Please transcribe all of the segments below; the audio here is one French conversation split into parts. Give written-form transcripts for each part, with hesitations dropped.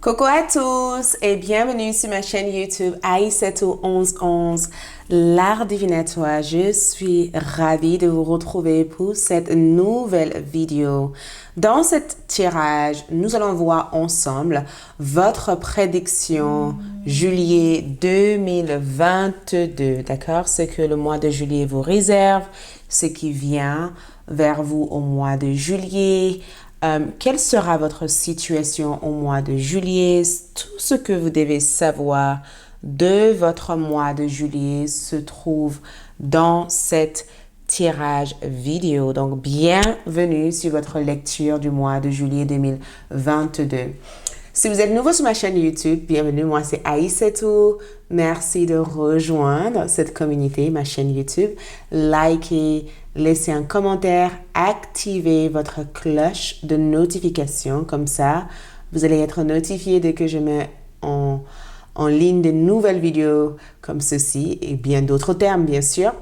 Coucou à tous et bienvenue sur ma chaîne YouTube Aïssatou1111, l'art divinatoire. Je suis ravie de vous retrouver pour cette nouvelle vidéo. Dans cet tirage, nous allons voir ensemble votre prédiction juillet 2022, d'accord? Ce que le mois de juillet vous réserve, ce qui vient vers vous au mois de juillet. Quelle sera votre situation au mois de juillet? Tout ce que vous devez savoir de votre mois de juillet se trouve dans cet tirage vidéo. Donc, bienvenue sur votre lecture du mois de juillet 2022. Si vous êtes nouveau sur ma chaîne YouTube, bienvenue, moi c'est Aïssatou. Merci de rejoindre cette communauté, ma chaîne YouTube. Likez, laissez un commentaire, activez votre cloche de notification. Comme ça, vous allez être notifié dès que je mets en ligne de nouvelles vidéos comme ceci et bien d'autres termes, bien sûr.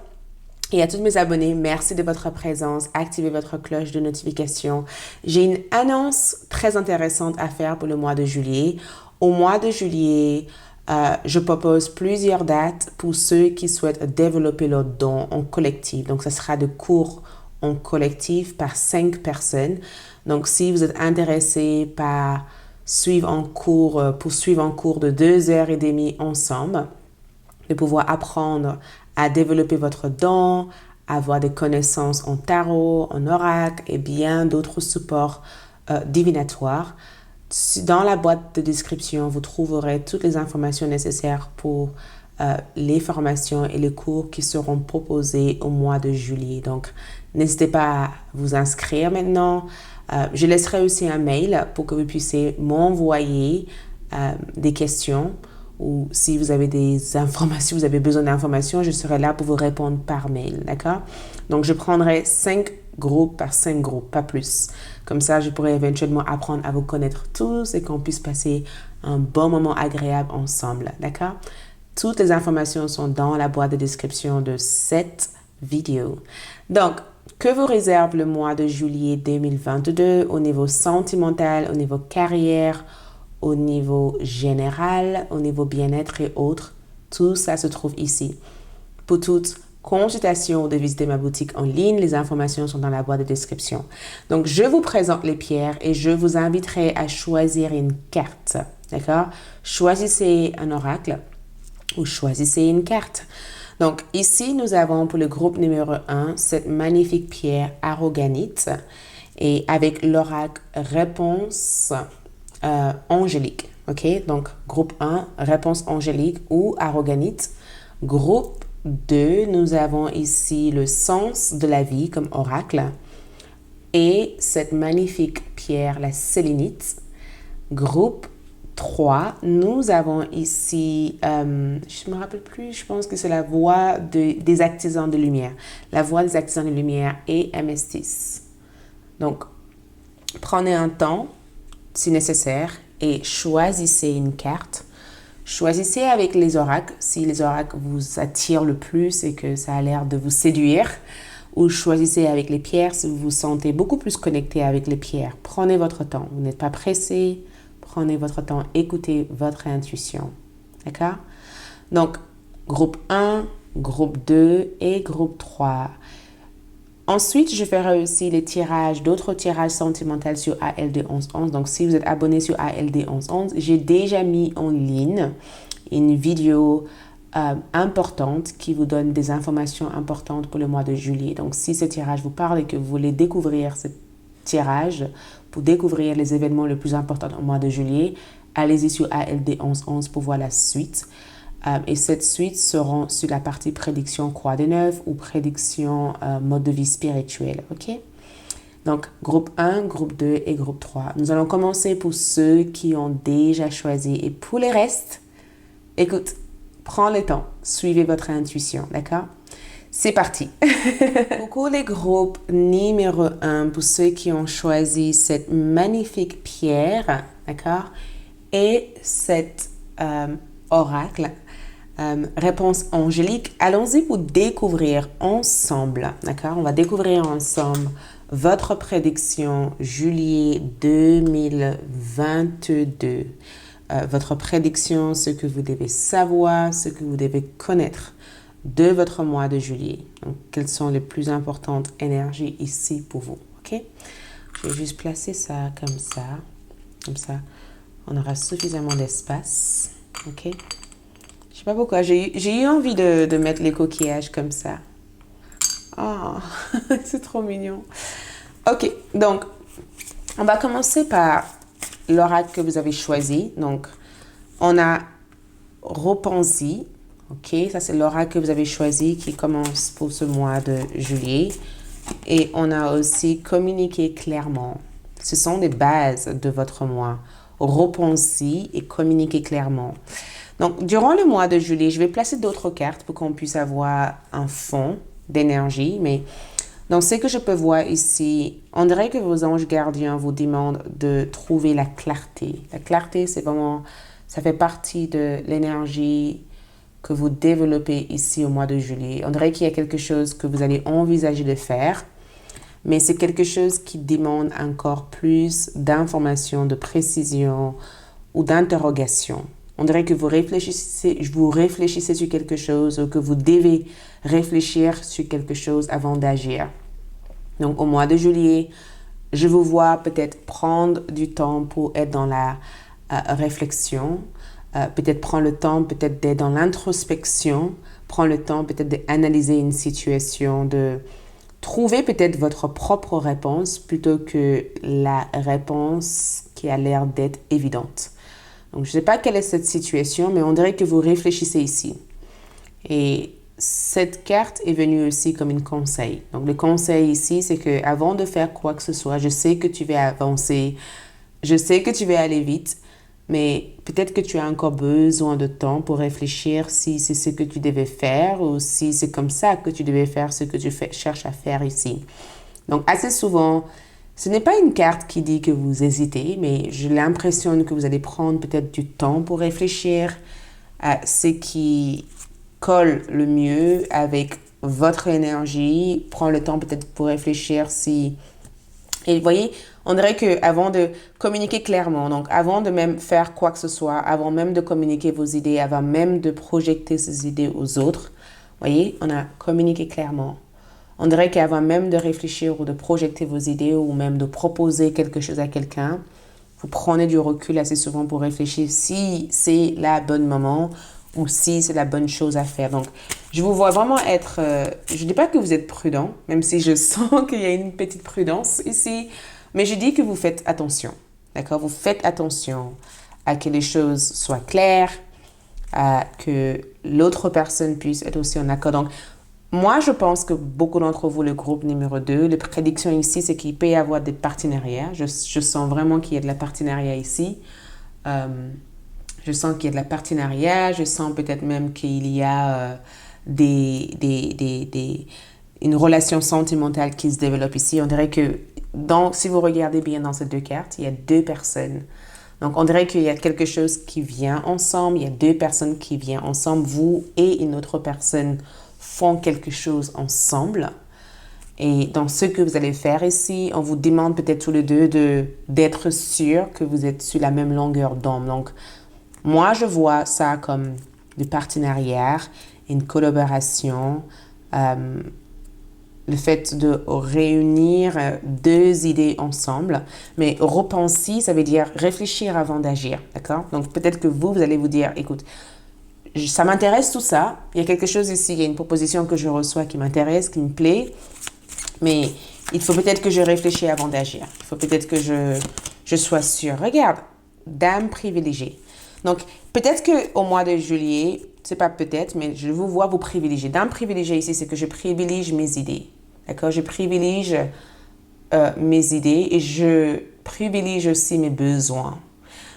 Et à tous mes abonnés, merci de votre présence. Activez votre cloche de notification. J'ai une annonce très intéressante à faire pour le mois de juillet. Au mois de juillet, je propose plusieurs dates pour ceux qui souhaitent développer leur don en collectif. Donc, ce sera de cours en collectif par 5 personnes. Donc, si vous êtes intéressé par poursuivre un cours de 2h30 ensemble, de pouvoir apprendre à développer votre don, avoir des connaissances en tarot, en oracle et bien d'autres supports divinatoires. Dans la boîte de description, vous trouverez toutes les informations nécessaires pour les formations et les cours qui seront proposés au mois de juillet. Donc, n'hésitez pas à vous inscrire maintenant. Je laisserai aussi un mail pour que vous puissiez m'envoyer des questions. Ou si vous avez des informations, vous avez besoin d'informations, je serai là pour vous répondre par mail, d'accord? Donc, je prendrai 5 groupes par 5 groupes, pas plus. Comme ça, je pourrai éventuellement apprendre à vous connaître tous et qu'on puisse passer un bon moment agréable ensemble, d'accord? Toutes les informations sont dans la boîte de description de cette vidéo. Donc, que vous réserve le mois de juillet 2022 au niveau sentimental, au niveau carrière, au niveau général, au niveau bien-être et autres, tout ça se trouve ici. Pour toute consultation ou de visiter ma boutique en ligne, les informations sont dans la boîte de description. Donc, je vous présente les pierres et je vous inviterai à choisir une carte, d'accord? Choisissez un oracle ou choisissez une carte. Donc, ici, nous avons pour le groupe numéro 1, cette magnifique pierre aragonite et avec l'oracle réponse angélique, ok? Donc, groupe 1, réponse angélique ou aragonite. Groupe 2, nous avons ici le sens de la vie comme oracle et cette magnifique pierre, la sélénite. Groupe 3, nous avons ici, je ne me rappelle plus, je pense que c'est la voix des artisans de lumière. La voix des artisans de lumière et Améthyste. Donc, prenez un temps si nécessaire et choisissez une carte. Choisissez avec les oracles si les oracles vous attirent le plus et que ça a l'air de vous séduire, ou choisissez avec les pierres si vous vous sentez beaucoup plus connecté avec les pierres. Prenez votre temps, vous n'êtes pas pressé, prenez votre temps, écoutez votre intuition, d'accord? Donc, groupe 1, groupe 2 et groupe 3. Ensuite, je ferai aussi les tirages, d'autres tirages sentimentaux sur ALD 1111. Donc, si vous êtes abonné sur ALD 1111, j'ai déjà mis en ligne une vidéo importante qui vous donne des informations importantes pour le mois de juillet. Donc, si ce tirage vous parle et que vous voulez découvrir ce tirage pour découvrir les événements les plus importants au mois de juillet, allez-y sur ALD 1111 pour voir la suite. Et cette suite sera sur la partie prédiction croix des neufs ou prédiction mode de vie spirituel, ok? Donc, groupe 1, groupe 2 et groupe 3. Nous allons commencer pour ceux qui ont déjà choisi. Et pour les restes, écoute, prends le temps, suivez votre intuition, d'accord? C'est parti! Coucou les groupes numéro 1, pour ceux qui ont choisi cette magnifique pierre, d'accord? Et cet oracle. Réponse angélique, allons-y pour découvrir ensemble, d'accord? On va découvrir ensemble votre prédiction juillet 2022. votre prédiction, ce que vous devez savoir, ce que vous devez connaître de votre mois de juillet. Donc, quelles sont les plus importantes énergies ici pour vous, ok? Je vais juste placer ça comme ça. Comme ça, on aura suffisamment d'espace, ok? Je sais pas pourquoi, j'ai eu envie de mettre les coquillages comme ça. Oh, c'est trop mignon. Ok, donc, on va commencer par l'oracle que vous avez choisi. Donc, on a Repensi. Ok, ça c'est l'oracle que vous avez choisi qui commence pour ce mois de juillet. Et on a aussi communiqué clairement. Ce sont les bases de votre mois. Repensi et communiquer clairement. Donc, durant le mois de juillet, je vais placer d'autres cartes pour qu'on puisse avoir un fond d'énergie. Mais dans ce que je peux voir ici, on dirait que vos anges gardiens vous demandent de trouver la clarté. La clarté, c'est vraiment, ça fait partie de l'énergie que vous développez ici au mois de juillet. On dirait qu'il y a quelque chose que vous allez envisager de faire, mais c'est quelque chose qui demande encore plus d'informations, de précision ou d'interrogation. On dirait que vous réfléchissez sur quelque chose ou que vous devez réfléchir sur quelque chose avant d'agir. Donc, au mois de juillet, je vous vois peut-être prendre du temps pour être dans la réflexion, peut-être prendre le temps peut-être d'être dans l'introspection, prendre le temps peut-être d'analyser une situation, de trouver peut-être votre propre réponse plutôt que la réponse qui a l'air d'être évidente. Donc, je ne sais pas quelle est cette situation, mais on dirait que vous réfléchissez ici. Et cette carte est venue aussi comme un conseil. Donc, le conseil ici, c'est que avant de faire quoi que ce soit, je sais que tu vas avancer, je sais que tu vas aller vite, mais peut-être que tu as encore besoin de temps pour réfléchir si c'est ce que tu devais faire ou si c'est comme ça que tu devais faire ce que tu cherches à faire ici. Donc, assez souvent, ce n'est pas une carte qui dit que vous hésitez, mais j'ai l'impression que vous allez prendre peut-être du temps pour réfléchir à ce qui colle le mieux avec votre énergie. Prendre le temps peut-être pour réfléchir si... Et vous voyez, on dirait qu'avant de communiquer clairement, donc avant de même faire quoi que ce soit, avant même de communiquer vos idées, avant même de projeter ces idées aux autres, vous voyez, on a communiqué clairement. On dirait qu'avant même de réfléchir ou de projeter vos idées ou même de proposer quelque chose à quelqu'un, vous prenez du recul assez souvent pour réfléchir si c'est le bon moment ou si c'est la bonne chose à faire. Donc, je vous vois vraiment être... je ne dis pas que vous êtes prudent, même si je sens qu'il y a une petite prudence ici, mais je dis que vous faites attention. D'accord? Vous faites attention à que les choses soient claires, à que l'autre personne puisse être aussi en accord. Donc, moi, je pense que beaucoup d'entre vous, le groupe numéro 2, les prédictions ici, c'est qu'il peut y avoir des partenariats. Je sens vraiment qu'il y a de la partenariat ici. Je sens qu'il y a de la partenariat. Je sens peut-être même qu'il y a une relation sentimentale qui se développe ici. On dirait que, si vous regardez bien dans ces deux cartes, il y a deux personnes. Donc, on dirait qu'il y a quelque chose qui vient ensemble. Il y a deux personnes qui viennent ensemble. Vous et une autre personne font quelque chose ensemble. Et dans ce que vous allez faire ici, on vous demande peut-être tous les deux d'être sûr que vous êtes sur la même longueur d'onde. Donc, moi, je vois ça comme du partenariat, une collaboration, le fait de réunir deux idées ensemble. Mais repenser, ça veut dire réfléchir avant d'agir, d'accord? Donc, peut-être que vous allez vous dire, écoute, ça m'intéresse tout ça. Il y a quelque chose ici, il y a une proposition que je reçois qui m'intéresse, qui me plaît. Mais il faut peut-être que je réfléchisse avant d'agir. Il faut peut-être que je sois sûre. Regarde, dame privilégiée. Donc, peut-être qu'au mois de juillet, c'est pas peut-être, mais je vous vois vous privilégier. Dame privilégiée ici, c'est que je privilégie mes idées. D'accord? Je privilégie mes idées et je privilégie aussi mes besoins.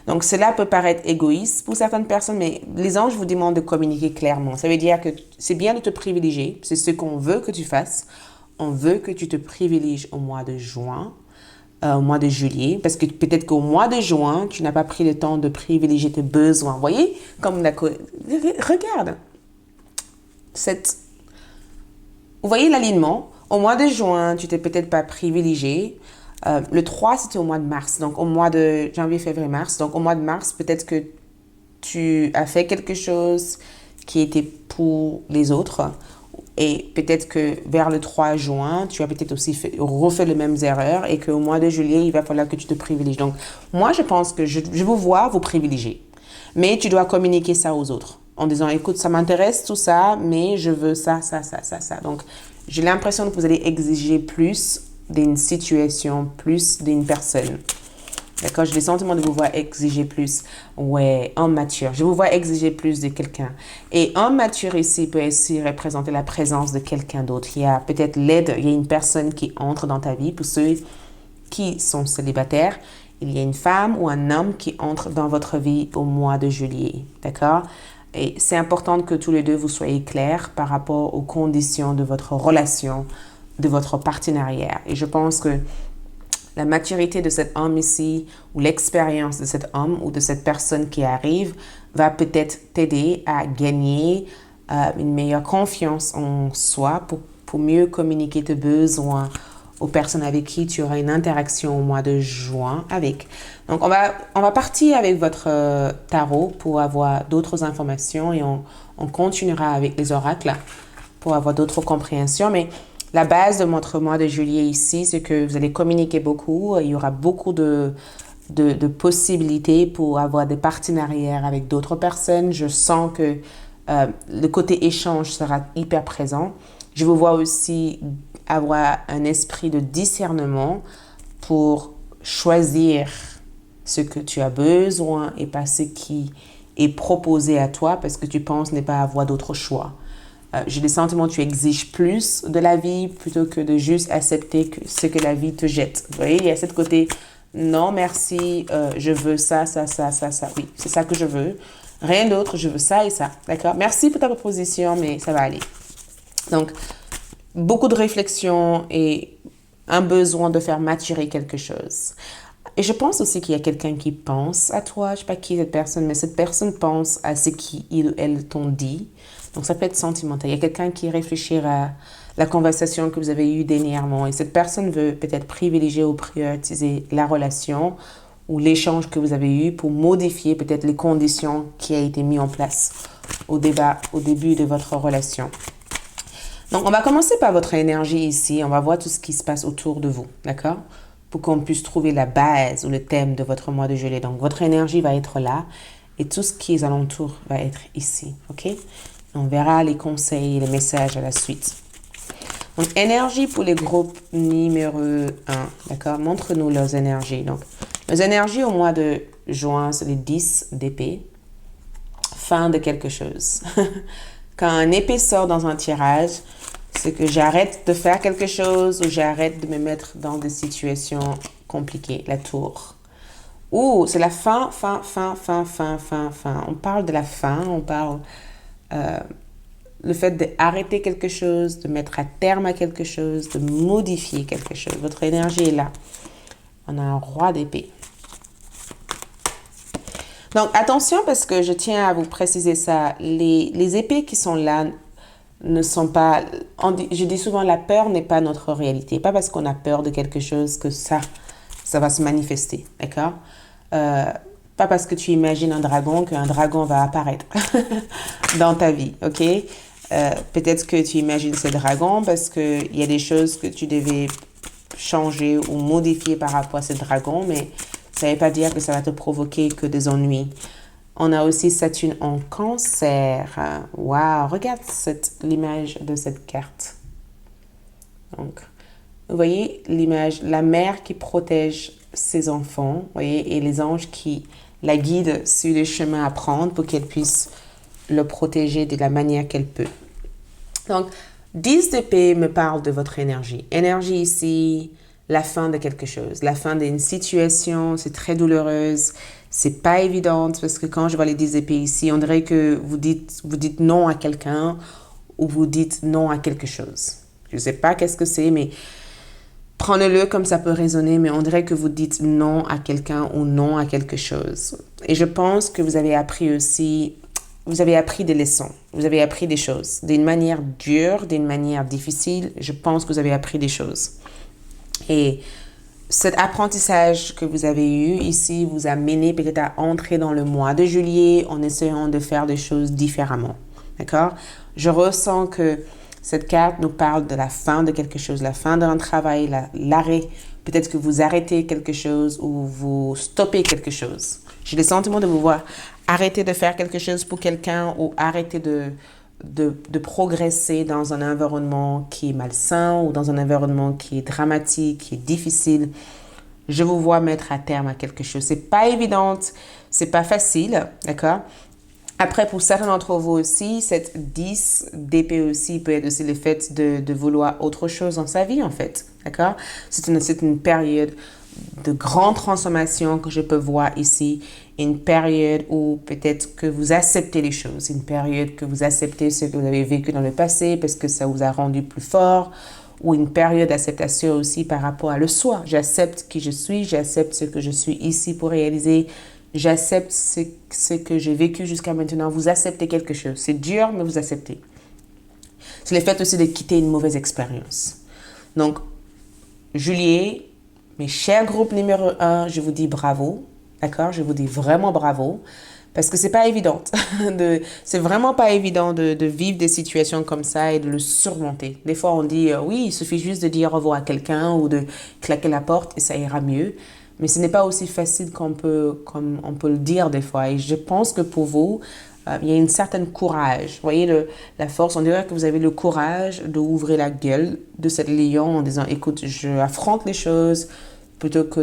Donc, cela peut paraître égoïste pour certaines personnes, mais les anges vous demandent de communiquer clairement. Ça veut dire que c'est bien de te privilégier. C'est ce qu'on veut que tu fasses. On veut que tu te privilégies au mois de juin, au mois de juillet, parce que peut-être qu'au mois de juin, tu n'as pas pris le temps de privilégier tes besoins. Vous voyez? Regarde. Vous voyez l'alignement? Au mois de juin, tu t'es peut-être pas privilégié. Le 3, c'était au mois de mars, donc au mois de janvier, février, mars. Donc au mois de mars, peut-être que tu as fait quelque chose qui était pour les autres. Et peut-être que vers le 3 juin, tu as peut-être aussi refait les mêmes erreurs et qu'au mois de juillet, il va falloir que tu te privilégies. Donc, moi, je pense que je vous vois vous privilégier. Mais tu dois communiquer ça aux autres en disant, écoute, ça m'intéresse tout ça, mais je veux ça, ça, ça, ça, ça. Donc, j'ai l'impression que vous allez exiger plus d'une situation, plus d'une personne. D'accord? J'ai le sentiment de vous voir exiger plus. Ouais, homme mature. Je vous vois exiger plus de quelqu'un. Et homme mature ici peut aussi représenter la présence de quelqu'un d'autre. Il y a peut-être l'aide, il y a une personne qui entre dans ta vie. Pour ceux qui sont célibataires, il y a une femme ou un homme qui entre dans votre vie au mois de juillet. D'accord? Et c'est important que tous les deux vous soyez clairs par rapport aux conditions de votre relation, de votre partenariat. Et je pense que la maturité de cet homme ici, ou l'expérience de cet homme ou de cette personne qui arrive, va peut-être t'aider à gagner une meilleure confiance en soi pour mieux communiquer tes besoins aux personnes avec qui tu auras une interaction au mois de juin avec. Donc, on va partir avec votre tarot pour avoir d'autres informations et on continuera avec les oracles pour avoir d'autres compréhensions. Mais la base de votre mois de juillet ici, c'est que vous allez communiquer beaucoup. Il y aura beaucoup de possibilités pour avoir des partenariats avec d'autres personnes. Je sens que le côté échange sera hyper présent. Je vous vois aussi avoir un esprit de discernement pour choisir ce que tu as besoin et pas ce qui est proposé à toi parce que tu penses ne pas avoir d'autre choix. J'ai le sentiment que tu exiges plus de la vie plutôt que de juste accepter ce que la vie te jette. Vous voyez, il y a ce côté, non merci, je veux ça, ça, ça, ça, ça. Oui, c'est ça que je veux. Rien d'autre, je veux ça et ça. D'accord? Merci pour ta proposition, mais ça va aller. Donc, beaucoup de réflexion et un besoin de faire maturer quelque chose. Et je pense aussi qu'il y a quelqu'un qui pense à toi. Je ne sais pas qui est cette personne, mais cette personne pense à ce qu'ils ou elles t'ont dit. Donc, ça peut être sentimental. Il y a quelqu'un qui réfléchit à la conversation que vous avez eue dernièrement. Et cette personne veut peut-être privilégier ou prioriser la relation ou l'échange que vous avez eu pour modifier peut-être les conditions qui ont été mises en place au début de votre relation. Donc, on va commencer par votre énergie ici. On va voir tout ce qui se passe autour de vous, d'accord? Pour qu'on puisse trouver la base ou le thème de votre mois de juillet. Donc, votre énergie va être là et tout ce qui est alentour va être ici, ok? On verra les conseils et les messages à la suite. Donc, énergie pour les groupes numéro 1, d'accord? Montre-nous leurs énergies. Donc, les énergies au mois de juin, c'est les 10 d'épée. Fin de quelque chose. Quand un épée sort dans un tirage, c'est que j'arrête de faire quelque chose ou j'arrête de me mettre dans des situations compliquées. La tour. Ouh, c'est la fin. On parle de la fin, on parle le fait d'arrêter quelque chose, de mettre à terme à quelque chose, de modifier quelque chose. Votre énergie est là. On a un roi d'épée. Donc, attention parce que je tiens à vous préciser ça. Les épées qui sont là ne sont pas... je dis souvent, la peur n'est pas notre réalité. Pas parce qu'on a peur de quelque chose que ça va se manifester. D'accord? Pas parce que tu imagines un dragon qu'un dragon va apparaître dans ta vie. OK? Peut-être que tu imagines ce dragon parce qu'il y a des choses que tu devais changer ou modifier par rapport à ce dragon, mais ça ne veut pas dire que ça va te provoquer que des ennuis. On a aussi Saturne en Cancer. Waouh, regarde l'image de cette carte. Donc, vous voyez l'image, la mère qui protège ses enfants, vous voyez, et les anges qui la guident sur les chemins à prendre pour qu'elle puisse le protéger de la manière qu'elle peut. Donc, 10 d'épée me parle de votre énergie. Énergie ici, la fin de quelque chose, la fin d'une situation, c'est très douloureuse, c'est pas évident parce que quand je vois les 10 épées ici, on dirait que vous dites non à quelqu'un ou vous dites non à quelque chose. Je sais pas qu'est-ce que c'est, mais prenez-le comme ça peut résonner, mais on dirait que vous dites non à quelqu'un ou non à quelque chose. Et je pense que vous avez appris aussi, vous avez appris des leçons, vous avez appris des choses, d'une manière dure, d'une manière difficile, je pense que vous avez appris des choses. Et cet apprentissage que vous avez eu ici vous a mené peut-être à entrer dans le mois de juillet en essayant de faire des choses différemment. D'accord? Je ressens que cette carte nous parle de la fin de quelque chose, la fin d'un travail, l'arrêt. Peut-être que vous arrêtez quelque chose ou vous stoppez quelque chose. J'ai le sentiment de vous voir arrêter de faire quelque chose pour quelqu'un ou arrêter de progresser dans un environnement qui est malsain ou dans un environnement qui est dramatique, qui est difficile. Je vous vois mettre à terme à quelque chose. C'est pas évident, c'est pas facile, d'accord? Après, pour certains d'entre vous aussi, cette 10 d'épée aussi peut être aussi le fait de vouloir autre chose dans sa vie, en fait, d'accord? C'est une période de grande transformation que je peux voir ici, une période où peut-être que vous acceptez les choses, une période que vous acceptez ce que vous avez vécu dans le passé parce que ça vous a rendu plus fort, ou une période d'acceptation aussi par rapport à le soi. J'accepte qui je suis, j'accepte ce que je suis ici pour réaliser, j'accepte ce que j'ai vécu jusqu'à maintenant. Vous acceptez quelque chose. C'est dur, mais vous acceptez. C'est le fait aussi de quitter une mauvaise expérience. Donc, juillet, mes chers groupes numéro 1, je vous dis bravo, d'accord? Je vous dis vraiment bravo, parce que c'est pas évident. C'est vraiment pas évident de vivre des situations comme ça et de le surmonter. Des fois, on dit, oui, il suffit juste de dire au revoir à quelqu'un ou de claquer la porte et ça ira mieux. Mais ce n'est pas aussi facile comme on peut le dire des fois. Et je pense que pour vous, il y a une certaine courage. Vous voyez la force, on dirait que vous avez le courage d'ouvrir la gueule de cette lion en disant, écoute, je affronte les choses plutôt que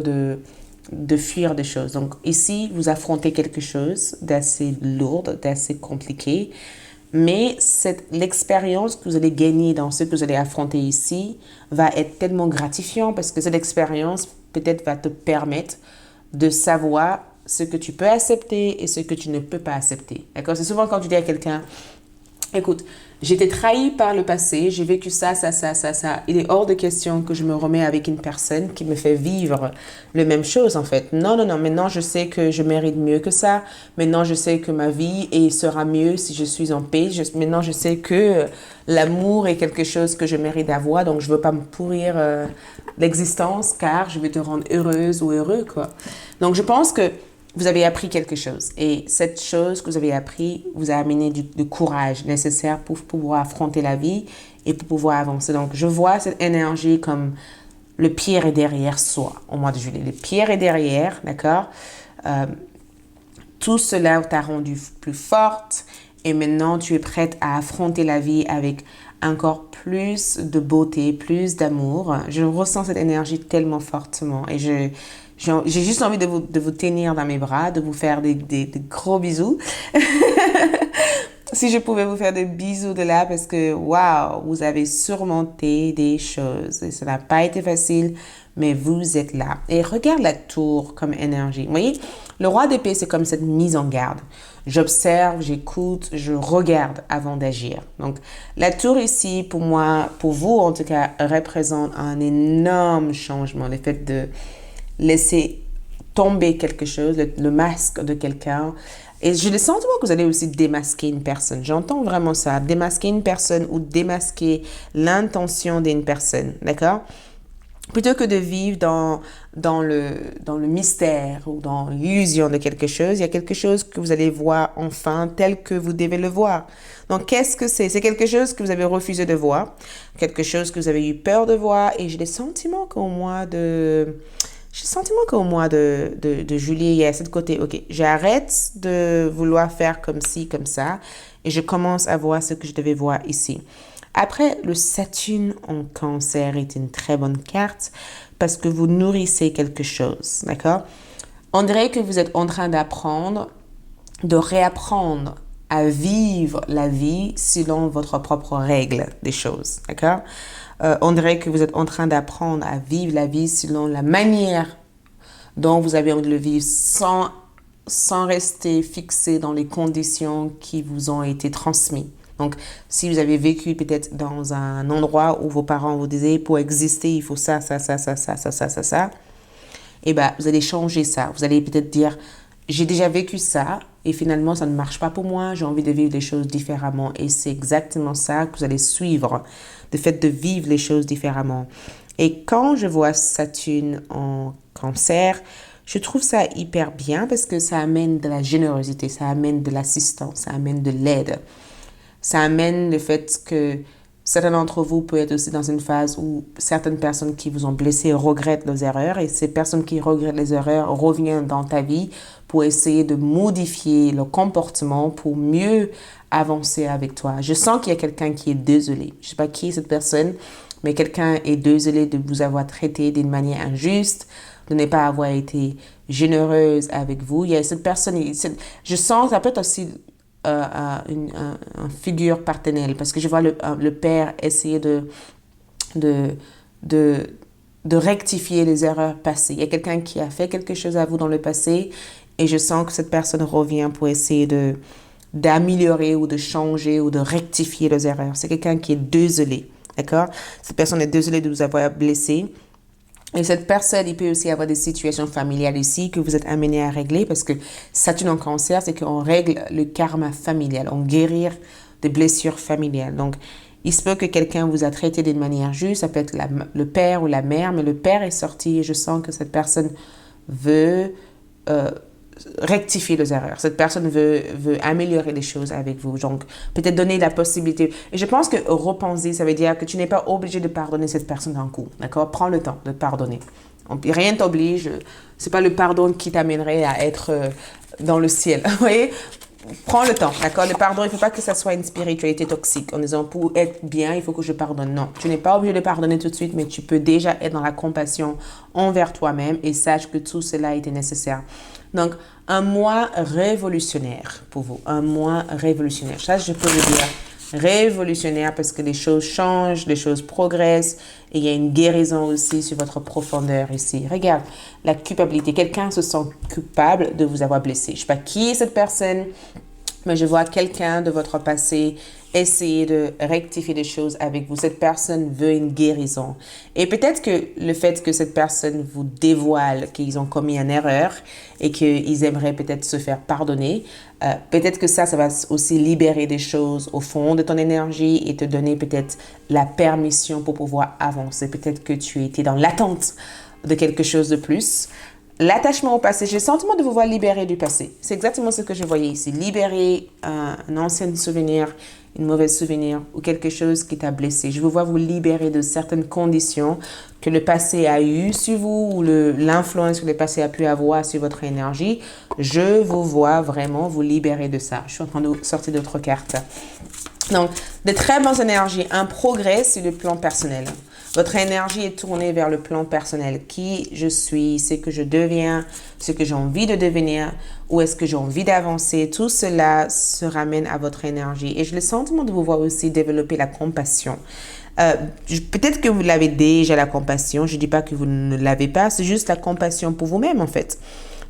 de fuir des choses. Donc ici, vous affrontez quelque chose d'assez lourd, d'assez compliqué. Mais l'expérience que vous allez gagner dans ce que vous allez affronter ici va être tellement gratifiant parce que cette expérience peut-être va te permettre de savoir ce que tu peux accepter et ce que tu ne peux pas accepter. D'accord? C'est souvent quand tu dis à quelqu'un, écoute, j'ai été trahi par le passé, j'ai vécu ça. Il est hors de question que je me remets avec une personne qui me fait vivre la même chose en fait. Non. Maintenant, je sais que je mérite mieux que ça. Maintenant, je sais que ma vie sera mieux si je suis en paix. Maintenant, je sais que l'amour est quelque chose que je mérite d'avoir. Donc, je ne veux pas me pourrir l'existence car je vais te rendre heureuse ou heureux, quoi. Donc, je pense que vous avez appris quelque chose. Et cette chose que vous avez appris vous a amené du courage nécessaire pour pouvoir affronter la vie et pour pouvoir avancer. Donc, je vois cette énergie comme le pierre est derrière soi au mois de juillet. Le pierre est derrière, d'accord? Tout cela t'a rendu plus forte et maintenant tu es prête à affronter la vie avec encore plus de beauté, plus d'amour. Je ressens cette énergie tellement fortement et j'ai juste envie de vous tenir dans mes bras, de vous faire des gros bisous. Si je pouvais vous faire des bisous de là, parce que, waouh, vous avez surmonté des choses. Et ça n'a pas été facile, mais vous êtes là. Et regarde la tour comme énergie. Vous voyez, le roi d'épée, c'est comme cette mise en garde. J'observe, j'écoute, je regarde avant d'agir. Donc, la tour ici, pour moi, pour vous en tout cas, représente un énorme changement. Le fait de laisser tomber quelque chose, le masque de quelqu'un. Et j'ai le sentiment que vous allez aussi démasquer une personne. J'entends vraiment ça. Démasquer une personne ou démasquer l'intention d'une personne. D'accord? Plutôt que de vivre dans le mystère ou dans l'illusion de quelque chose, il y a quelque chose que vous allez voir enfin tel que vous devez le voir. Donc, qu'est-ce que c'est? C'est quelque chose que vous avez refusé de voir, quelque chose que vous avez eu peur de voir. Et j'ai le sentiment qu'au mois de juillet, il y a cette côté, ok, j'arrête de vouloir faire comme ci, comme ça, et je commence à voir ce que je devais voir ici. Après, le Saturne en Cancer est une très bonne carte parce que vous nourrissez quelque chose, d'accord? On dirait que vous êtes en train d'apprendre, de réapprendre à vivre la vie selon votre propre règle des choses, d'accord? On dirait que vous êtes en train d'apprendre à vivre la vie selon la manière dont vous avez envie de le vivre sans rester fixé dans les conditions qui vous ont été transmises. Donc, si vous avez vécu peut-être dans un endroit où vos parents vous disaient pour exister, il faut ça, et bien, vous allez changer ça. Vous allez peut-être dire, j'ai déjà vécu ça et finalement, ça ne marche pas pour moi. J'ai envie de vivre les choses différemment. Et c'est exactement ça que vous allez suivre, le fait de vivre les choses différemment. Et quand je vois Saturne en cancer, je trouve ça hyper bien parce que ça amène de la générosité, ça amène de l'assistance, ça amène de l'aide. Ça amène le fait que certains d'entre vous peuvent être aussi dans une phase où certaines personnes qui vous ont blessé regrettent leurs erreurs et ces personnes qui regrettent les erreurs reviennent dans ta vie pour essayer de modifier leur comportement pour mieux avancer avec toi. Je sens qu'il y a quelqu'un qui est désolé. Je ne sais pas qui est cette personne, mais quelqu'un est désolé de vous avoir traité d'une manière injuste, de ne pas avoir été généreuse avec vous. Il y a cette personne, je sens, ça peut être aussi une figure paternelle parce que je vois le père essayer de, de, de rectifier les erreurs passées. Il y a quelqu'un qui a fait quelque chose à vous dans le passé et je sens que cette personne revient pour essayer d'améliorer ou de changer ou de rectifier les erreurs. C'est quelqu'un qui est désolé, d'accord? Cette personne est désolée de vous avoir blessé. Et cette personne, il peut aussi avoir des situations familiales ici que vous êtes amené à régler parce que Saturne en cancer, c'est qu'on règle le karma familial, on guérit des blessures familiales. Donc, il se peut que quelqu'un vous a traité d'une manière juste, ça peut être le père ou la mère, mais le père est sorti et je sens que cette personne veut rectifier les erreurs. Cette personne veut améliorer les choses avec vous. Donc, peut-être donner la possibilité. Et je pense que repenser, ça veut dire que tu n'es pas obligé de pardonner cette personne d'un coup. D'accord? Prends le temps de pardonner. Rien ne t'oblige. C'est pas le pardon qui t'amènerait à être dans le ciel. Vous voyez? Prends le temps, d'accord? Le pardon, il ne faut pas que ça soit une spiritualité toxique en disant pour être bien, il faut que je pardonne. Non, tu n'es pas obligé de pardonner tout de suite, mais tu peux déjà être dans la compassion envers toi-même et sache que tout cela était nécessaire. Donc, un mois révolutionnaire pour vous, un mois révolutionnaire. Ça, je peux vous dire révolutionnaire parce que les choses changent, les choses progressent et il y a une guérison aussi sur votre profondeur ici. Regarde, la culpabilité. Quelqu'un se sent coupable de vous avoir blessé. Je ne sais pas qui est cette personne, mais je vois quelqu'un de votre passé essayer de rectifier des choses avec vous. Cette personne veut une guérison. Et peut-être que le fait que cette personne vous dévoile qu'ils ont commis une erreur et qu'ils aimeraient peut-être se faire pardonner, peut-être que ça va aussi libérer des choses au fond de ton énergie et te donner peut-être la permission pour pouvoir avancer. Peut-être que tu étais dans l'attente de quelque chose de plus. L'attachement au passé, j'ai le sentiment de vous voir libérer du passé. C'est exactement ce que je voyais ici. Libérer un ancien souvenir, une mauvaise souvenir ou quelque chose qui t'a blessé. Je vous vois vous libérer de certaines conditions que le passé a eues sur vous ou l'influence que le passé a pu avoir sur votre énergie. Je vous vois vraiment vous libérer de ça. Je suis en train de sortir d'autres cartes. Donc, de très bonnes énergies, un progrès sur le plan personnel. Votre énergie est tournée vers le plan personnel. Qui je suis, ce que je deviens, ce que j'ai envie de devenir, où est-ce que j'ai envie d'avancer. Tout cela se ramène à votre énergie. Et j'ai le sentiment de vous voir aussi développer la compassion. Peut-être que vous l'avez déjà, la compassion. Je ne dis pas que vous ne l'avez pas. C'est juste la compassion pour vous-même, en fait.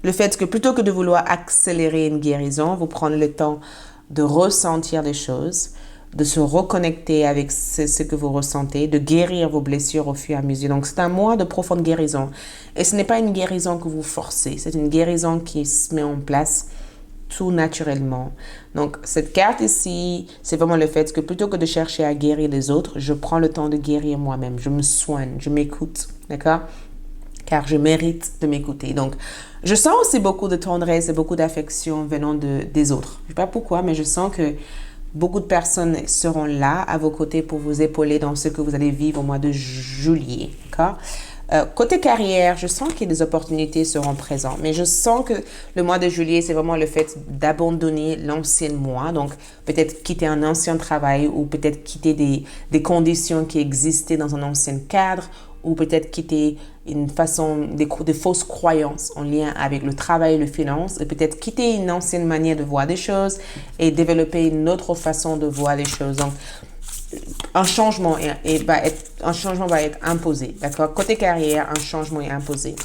Le fait que plutôt que de vouloir accélérer une guérison, vous prenez le temps de ressentir des choses, de se reconnecter avec ce que vous ressentez, de guérir vos blessures au fur et à mesure. Donc, c'est un mois de profonde guérison. Et ce n'est pas une guérison que vous forcez, c'est une guérison qui se met en place tout naturellement. Donc, cette carte ici, c'est vraiment le fait que plutôt que de chercher à guérir les autres, je prends le temps de guérir moi-même. Je me soigne, je m'écoute, d'accord? Car je mérite de m'écouter. Donc, je sens aussi beaucoup de tendresse et beaucoup d'affection venant des autres. Je ne sais pas pourquoi, mais je sens que beaucoup de personnes seront là à vos côtés pour vous épauler dans ce que vous allez vivre au mois de juillet. D'accord? Côté carrière, je sens que des opportunités seront présentes, mais je sens que le mois de juillet, c'est vraiment le fait d'abandonner l'ancien mois, donc peut-être quitter un ancien travail ou peut-être quitter des conditions qui existaient dans un ancien cadre ou peut-être quitter une façon, des fausses croyances en lien avec le travail et le finance et peut-être quitter une ancienne manière de voir des choses et développer une autre façon de voir les choses. Donc, un changement va être imposé, d'accord? Côté carrière, un changement est imposé.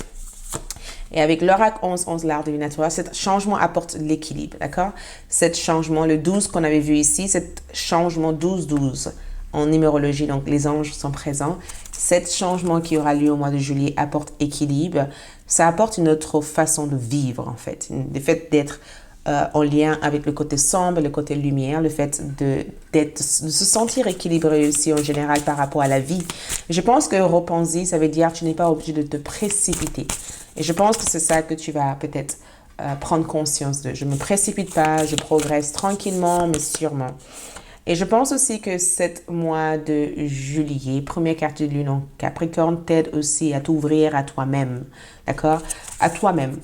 Et avec l'oracle 11-11, l'art divinatoire, ce changement apporte l'équilibre, d'accord? Cet changement, le 12 qu'on avait vu ici, cet changement 12-12 en numérologie, donc les anges sont présents. Cet changement qui aura lieu au mois de juillet apporte équilibre. Ça apporte une autre façon de vivre, en fait. Le fait d'être en lien avec le côté sombre, le côté lumière, le fait de se sentir équilibré aussi en général par rapport à la vie. Je pense que repenser, ça veut dire que tu n'es pas obligé de te précipiter. Et je pense que c'est ça que tu vas peut-être prendre conscience de. Je ne me précipite pas, je progresse tranquillement, mais sûrement. Et je pense aussi que cet mois de juillet, première carte de lune en Capricorne, t'aide aussi à t'ouvrir à toi-même. D'accord? À toi-même.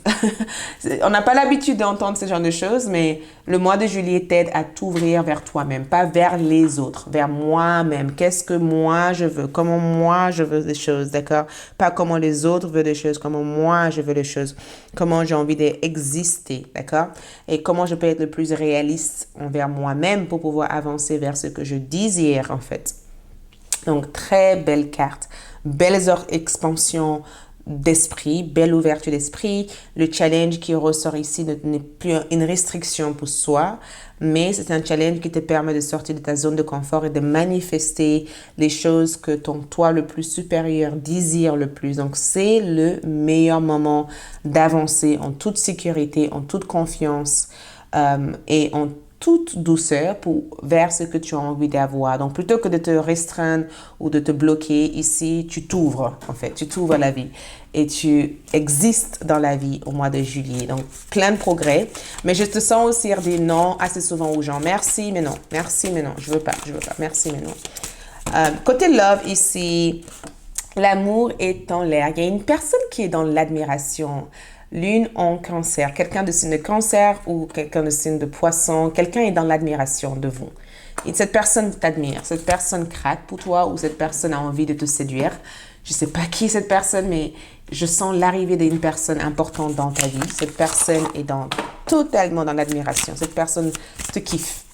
On n'a pas l'habitude d'entendre ce genre de choses, mais le mois de juillet t'aide à t'ouvrir vers toi-même, pas vers les autres, vers moi-même. Qu'est-ce que moi je veux? Comment moi je veux des choses, d'accord? Pas comment les autres veulent des choses, comment moi je veux des choses. Comment j'ai envie d'exister, d'accord? Et comment je peux être le plus réaliste envers moi-même pour pouvoir avancer vers ce que je désire, en fait. Donc, très belle carte. Belles expansions d'esprit, belle ouverture d'esprit. Le challenge qui ressort ici n'est plus une restriction pour soi, mais c'est un challenge qui te permet de sortir de ta zone de confort et de manifester les choses que ton toi le plus supérieur désire le plus. Donc, c'est le meilleur moment d'avancer en toute sécurité, en toute confiance et en toute douceur vers ce que tu as envie d'avoir. Donc, plutôt que de te restreindre ou de te bloquer ici, tu t'ouvres, en fait. Tu t'ouvres à la vie et tu existes dans la vie au mois de juillet. Donc, plein de progrès. Mais je te sens aussi dire des non assez souvent aux gens. Merci, mais non. Merci, mais non. Je veux pas. Merci, mais non. Côté love ici, l'amour est en l'air. Il y a une personne qui est dans l'admiration. Lune en cancer, quelqu'un de signe de cancer ou quelqu'un de signe de poisson, quelqu'un est dans l'admiration de vous. Et cette personne t'admire, cette personne craque pour toi ou cette personne a envie de te séduire. Je ne sais pas qui est cette personne, mais je sens l'arrivée d'une personne importante dans ta vie. Cette personne est totalement dans l'admiration. Cette personne te kiffe.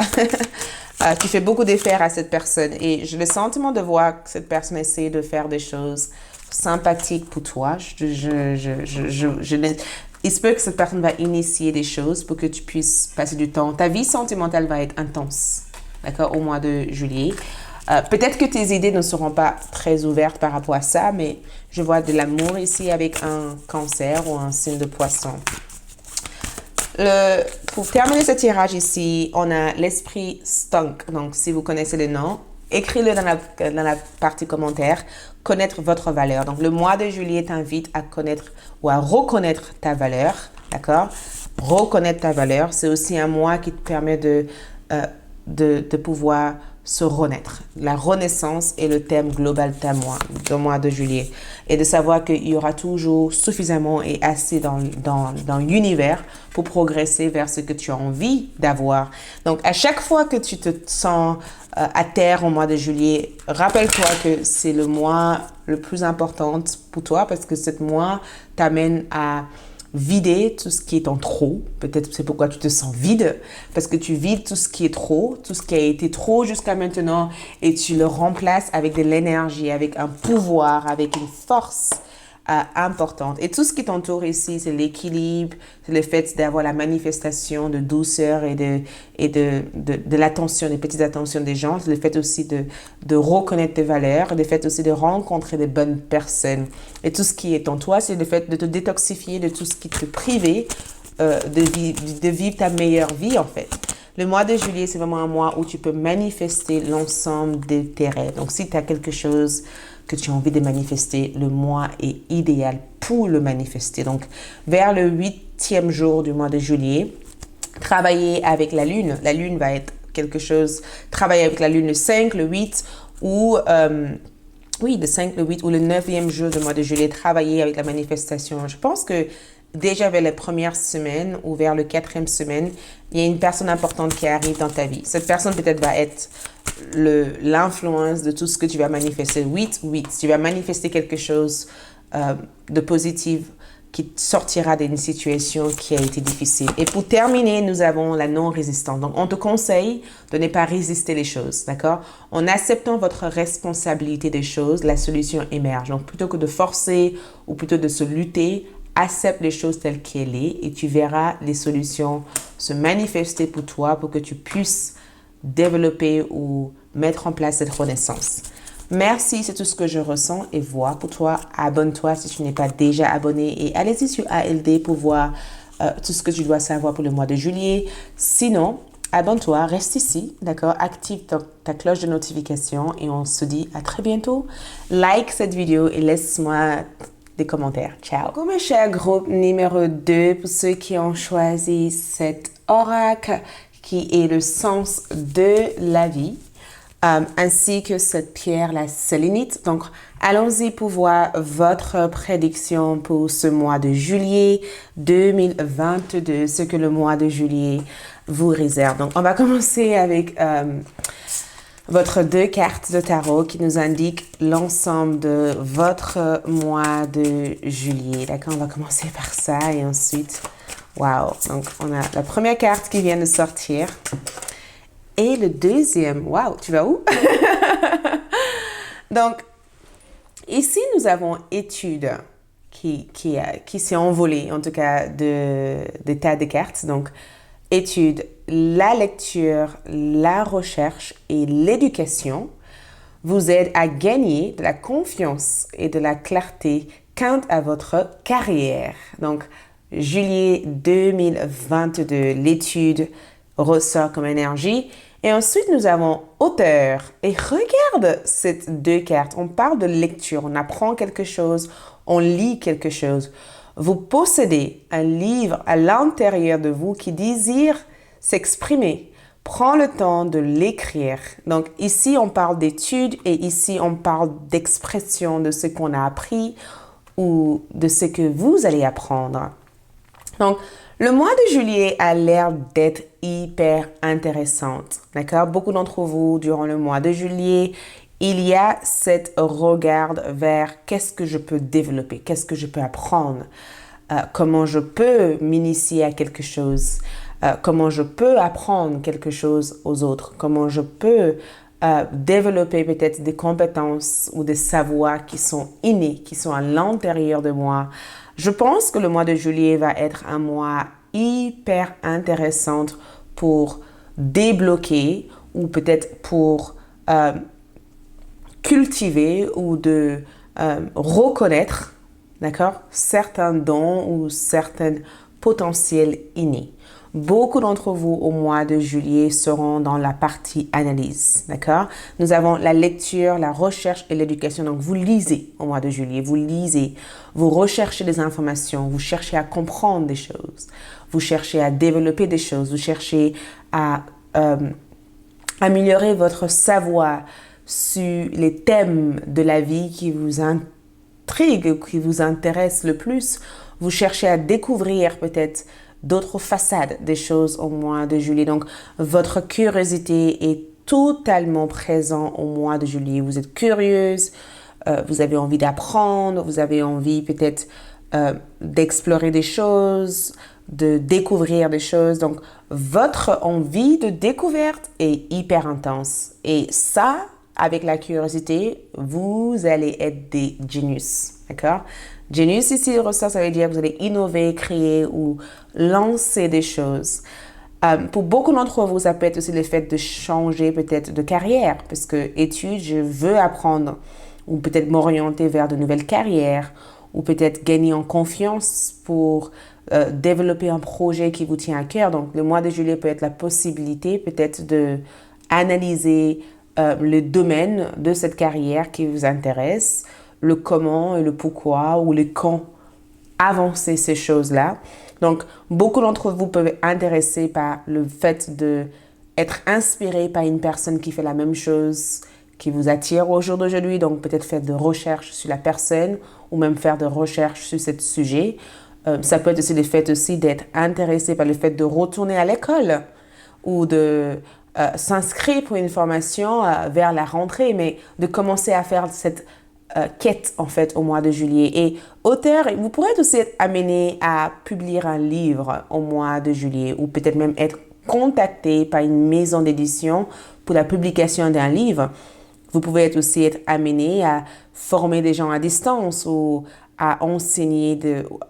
Tu fais beaucoup d'efforts à cette personne et j'ai le sentiment de voir que cette personne essaie de faire des choses sympathique pour toi. Il se peut que cette personne va initier des choses pour que tu puisses passer du temps. Ta vie sentimentale va être intense, d'accord, au mois de juillet. Peut-être que tes idées ne seront pas très ouvertes par rapport à ça, mais je vois de l'amour ici avec un cancer ou un signe de poisson. Pour terminer ce tirage ici, on a l'esprit Stunk. Donc, si vous connaissez le nom, écrivez-le dans la partie commentaire. Connaître votre valeur. Donc, le mois de juillet t'invite à connaître ou à reconnaître ta valeur. D'accord? Reconnaître ta valeur. C'est aussi un mois qui te permet de pouvoir se renaître. La renaissance est le thème global du mois de juillet. Et de savoir qu'il y aura toujours suffisamment et assez dans l'univers pour progresser vers ce que tu as envie d'avoir. Donc, à chaque fois que tu te sens à terre au mois de juillet, rappelle-toi que c'est le mois le plus important pour toi parce que ce mois t'amène à vider tout ce qui est en trop. Peut-être c'est pourquoi tu te sens vide, parce que tu vides tout ce qui est trop, tout ce qui a été trop jusqu'à maintenant et tu le remplaces avec de l'énergie, avec un pouvoir, avec une force importante. Et tout ce qui t'entoure ici, c'est l'équilibre, c'est le fait d'avoir la manifestation de douceur et de l'attention, des petites attentions des gens. C'est le fait aussi de reconnaître tes valeurs, le fait aussi de rencontrer des bonnes personnes. Et tout ce qui est en toi, c'est le fait de te détoxifier de tout ce qui te privait de vivre ta meilleure vie, en fait. Le mois de juillet, c'est vraiment un mois où tu peux manifester l'ensemble de tes rêves. Donc, si tu as quelque chose que tu as envie de manifester, le mois est idéal pour le manifester. Donc, vers le 8e jour du mois de juillet, travailler avec la lune. La lune va être quelque chose, travailler avec la lune le 5, le 8 ou... le 5, le 8 ou le 9e jour du mois de juillet, travailler avec la manifestation. Je pense que déjà vers la première semaine ou vers le 4e semaine, il y a une personne importante qui arrive dans ta vie. Cette personne peut-être va être l'influence de tout ce que tu vas manifester. 8, tu vas manifester quelque chose de positif qui sortira d'une situation qui a été difficile. Et pour terminer, nous avons la non-résistance. Donc, on te conseille de ne pas résister les choses, d'accord? En acceptant votre responsabilité des choses, la solution émerge. Donc, plutôt que de forcer ou plutôt de se lutter, accepte les choses telles qu'elles sont et tu verras les solutions se manifester pour toi pour que tu puisses développer ou mettre en place cette renaissance. Merci, c'est tout ce que je ressens et vois pour toi. Abonne-toi si tu n'es pas déjà abonné et allez-y sur ALD pour voir tout ce que tu dois savoir pour le mois de juillet. Sinon, abonne-toi, reste ici, d'accord? Active ta cloche de notification et on se dit à très bientôt. Like cette vidéo et laisse-moi des commentaires. Ciao! Comme cher groupe numéro 2, pour ceux qui ont choisi cet oracle qui est le sens de la vie, ainsi que cette pierre, la sélénite. Donc, allons-y pour voir votre prédiction pour ce mois de juillet 2022, ce que le mois de juillet vous réserve. Donc, on va commencer avec votre 2 cartes de tarot qui nous indiquent l'ensemble de votre mois de juillet. D'accord, on va commencer par ça et ensuite, waouh. Donc, on a la première carte qui vient de sortir. Et le deuxième, waouh, tu vas où? Donc, ici, nous avons étude qui s'est envolée, en tout cas, des tas de cartes. Donc, étude, la lecture, la recherche et l'éducation vous aident à gagner de la confiance et de la clarté quant à votre carrière. Donc, juillet 2022, l'étude ressort comme énergie. Et ensuite, nous avons auteur. Et regarde ces 2 cartes. On parle de lecture, on apprend quelque chose, on lit quelque chose. Vous possédez un livre à l'intérieur de vous qui désire s'exprimer. Prends le temps de l'écrire. Donc ici, on parle d'études et ici, on parle d'expression de ce qu'on a appris ou de ce que vous allez apprendre. Donc, le mois de juillet a l'air d'être hyper intéressante, d'accord? Beaucoup d'entre vous, durant le mois de juillet, il y a cette regard vers qu'est-ce que je peux développer, qu'est-ce que je peux apprendre, comment je peux m'initier à quelque chose, comment je peux apprendre quelque chose aux autres, comment je peux développer peut-être des compétences ou des savoirs qui sont innés, qui sont à l'intérieur de moi. Je pense que le mois de juillet va être un mois hyper intéressant pour débloquer ou peut-être pour cultiver ou de reconnaître, d'accord, certains dons ou certains potentiels innés. Beaucoup d'entre vous au mois de juillet seront dans la partie analyse, d'accord? Nous avons la lecture, la recherche et l'éducation. Donc, vous lisez au mois de juillet, vous lisez, vous recherchez des informations, vous cherchez à comprendre des choses, vous cherchez à développer des choses, vous cherchez à améliorer votre savoir sur les thèmes de la vie qui vous intriguent, qui vous intéressent le plus. Vous cherchez à découvrir peut-être d'autres façades des choses au mois de juillet. Donc, votre curiosité est totalement présente au mois de juillet. Vous êtes curieuse, vous avez envie d'apprendre, vous avez envie peut-être d'explorer des choses, de découvrir des choses. Donc, votre envie de découverte est hyper intense. Et ça, avec la curiosité, vous allez être des genius, d'accord? Genius ici ressort, ça veut dire que vous allez innover, créer ou lancer des choses. Pour beaucoup d'entre vous, ça peut être aussi le fait de changer peut-être de carrière, parce que études, je veux apprendre ou peut-être m'orienter vers de nouvelles carrières ou peut-être gagner en confiance pour développer un projet qui vous tient à cœur. Donc, le mois de juillet peut être la possibilité peut-être de analyser le domaine de cette carrière qui vous intéresse, le comment et le pourquoi ou le quand avancer ces choses-là. Donc, beaucoup d'entre vous peuvent être intéressés par le fait d'être inspiré par une personne qui fait la même chose qui vous attire au jour d'aujourd'hui. Donc, peut-être faire de recherches sur la personne ou même faire de recherches sur ce sujet. Ça peut être aussi le fait aussi d'être intéressé par le fait de retourner à l'école ou de s'inscrire pour une formation vers la rentrée, mais de commencer à faire cette quête en fait au mois de juillet. Et auteur, vous pourrez aussi être amené à publier un livre au mois de juillet ou peut-être même être contacté par une maison d'édition pour la publication d'un livre. Vous pouvez aussi être amené à former des gens à distance ou à enseigner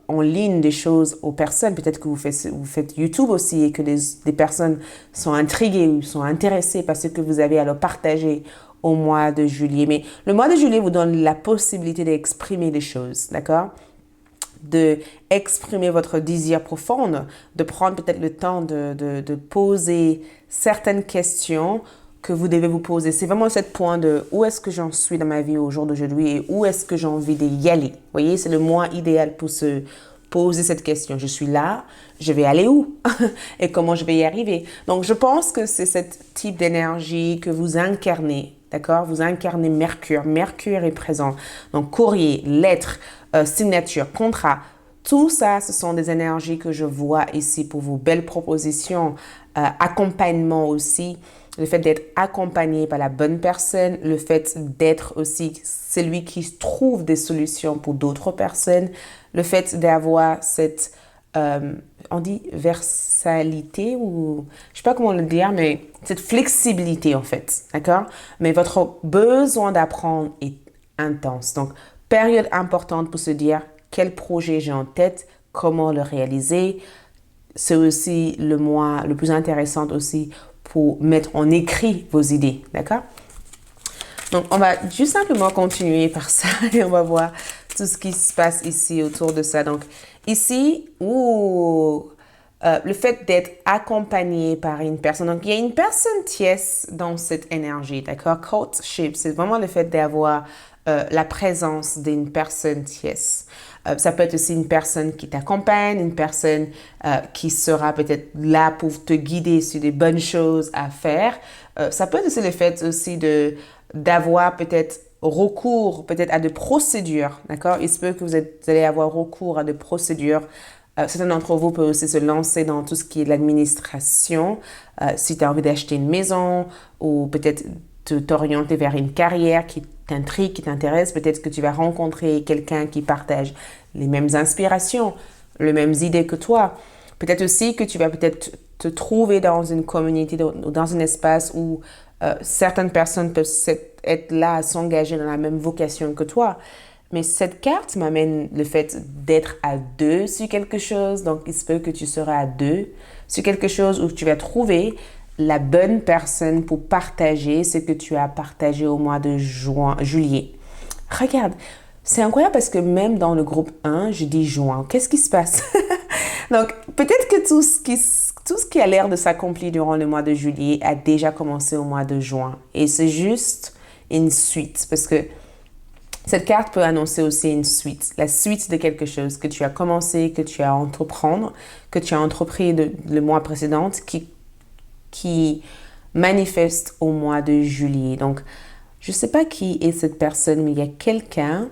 en ligne des choses aux personnes. Peut-être que vous faites YouTube aussi et que des personnes sont intriguées ou sont intéressées par ce que vous avez à leur partager au mois de juillet. Mais le mois de juillet vous donne la possibilité d'exprimer des choses, d'accord? de exprimer votre désir profond, de prendre peut-être le temps de poser certaines questions que vous devez vous poser. C'est vraiment ce point de où est-ce que j'en suis dans ma vie au jour d'aujourd'hui et où est-ce que j'ai envie d'y aller. Vous voyez, c'est le mois idéal pour se poser cette question. Je suis là, je vais aller où et comment je vais y arriver. Donc, je pense que c'est ce type d'énergie que vous incarnez. D'accord? Vous incarnez Mercure. Mercure est présent. Donc, courrier, lettre, signature, contrat. Tout ça, ce sont des énergies que je vois ici pour vos belles propositions. Accompagnement aussi. Le fait d'être accompagné par la bonne personne, le fait d'être aussi celui qui trouve des solutions pour d'autres personnes, le fait d'avoir cette, on dit versalité ou je sais pas comment le dire, mais cette flexibilité en fait, d'accord? Mais votre besoin d'apprendre est intense. Donc, période importante pour se dire quel projet j'ai en tête, comment le réaliser. C'est aussi le mois le plus intéressant aussi pour mettre en écrit vos idées, d'accord? Donc, on va juste simplement continuer par ça et on va voir tout ce qui se passe ici autour de ça. Donc, ici, le fait d'être accompagné par une personne. Donc, il y a une personne tierce dans cette énergie, d'accord? Courtship, c'est vraiment le fait d'avoir la présence d'une personne tierce. Ça peut être aussi une personne qui t'accompagne, une personne qui sera peut-être là pour te guider sur des bonnes choses à faire. Ça peut être aussi le fait aussi d'avoir peut-être recours peut-être à des procédures, d'accord? Il se peut que vous allez avoir recours à des procédures. Certains d'entre vous peuvent aussi se lancer dans tout ce qui est l'administration. Si tu as envie d'acheter une maison ou peut-être t'orienter vers une carrière qui t'intrigue, qui t'intéresse, peut-être que tu vas rencontrer quelqu'un qui partage les mêmes inspirations, les mêmes idées que toi. Peut-être aussi que tu vas peut-être te trouver dans une communauté, dans un espace où certaines personnes peuvent être là à s'engager dans la même vocation que toi. Mais cette carte m'amène le fait d'être à deux sur quelque chose. Donc, il se peut que tu seras à deux sur quelque chose où tu vas trouver la bonne personne pour partager ce que tu as partagé au mois de juillet. Regarde, c'est incroyable parce que même dans le groupe 1, je dis juin. Qu'est-ce qui se passe? Donc, peut-être que tout ce qui a l'air de s'accomplir durant le mois de juillet a déjà commencé au mois de juin. Et c'est juste une suite parce que cette carte peut annoncer aussi une suite, la suite de quelque chose que tu as commencé, que tu as entreprendre, que tu as entrepris le mois précédent qui manifeste au mois de juillet. Donc, je ne sais pas qui est cette personne, mais il y a quelqu'un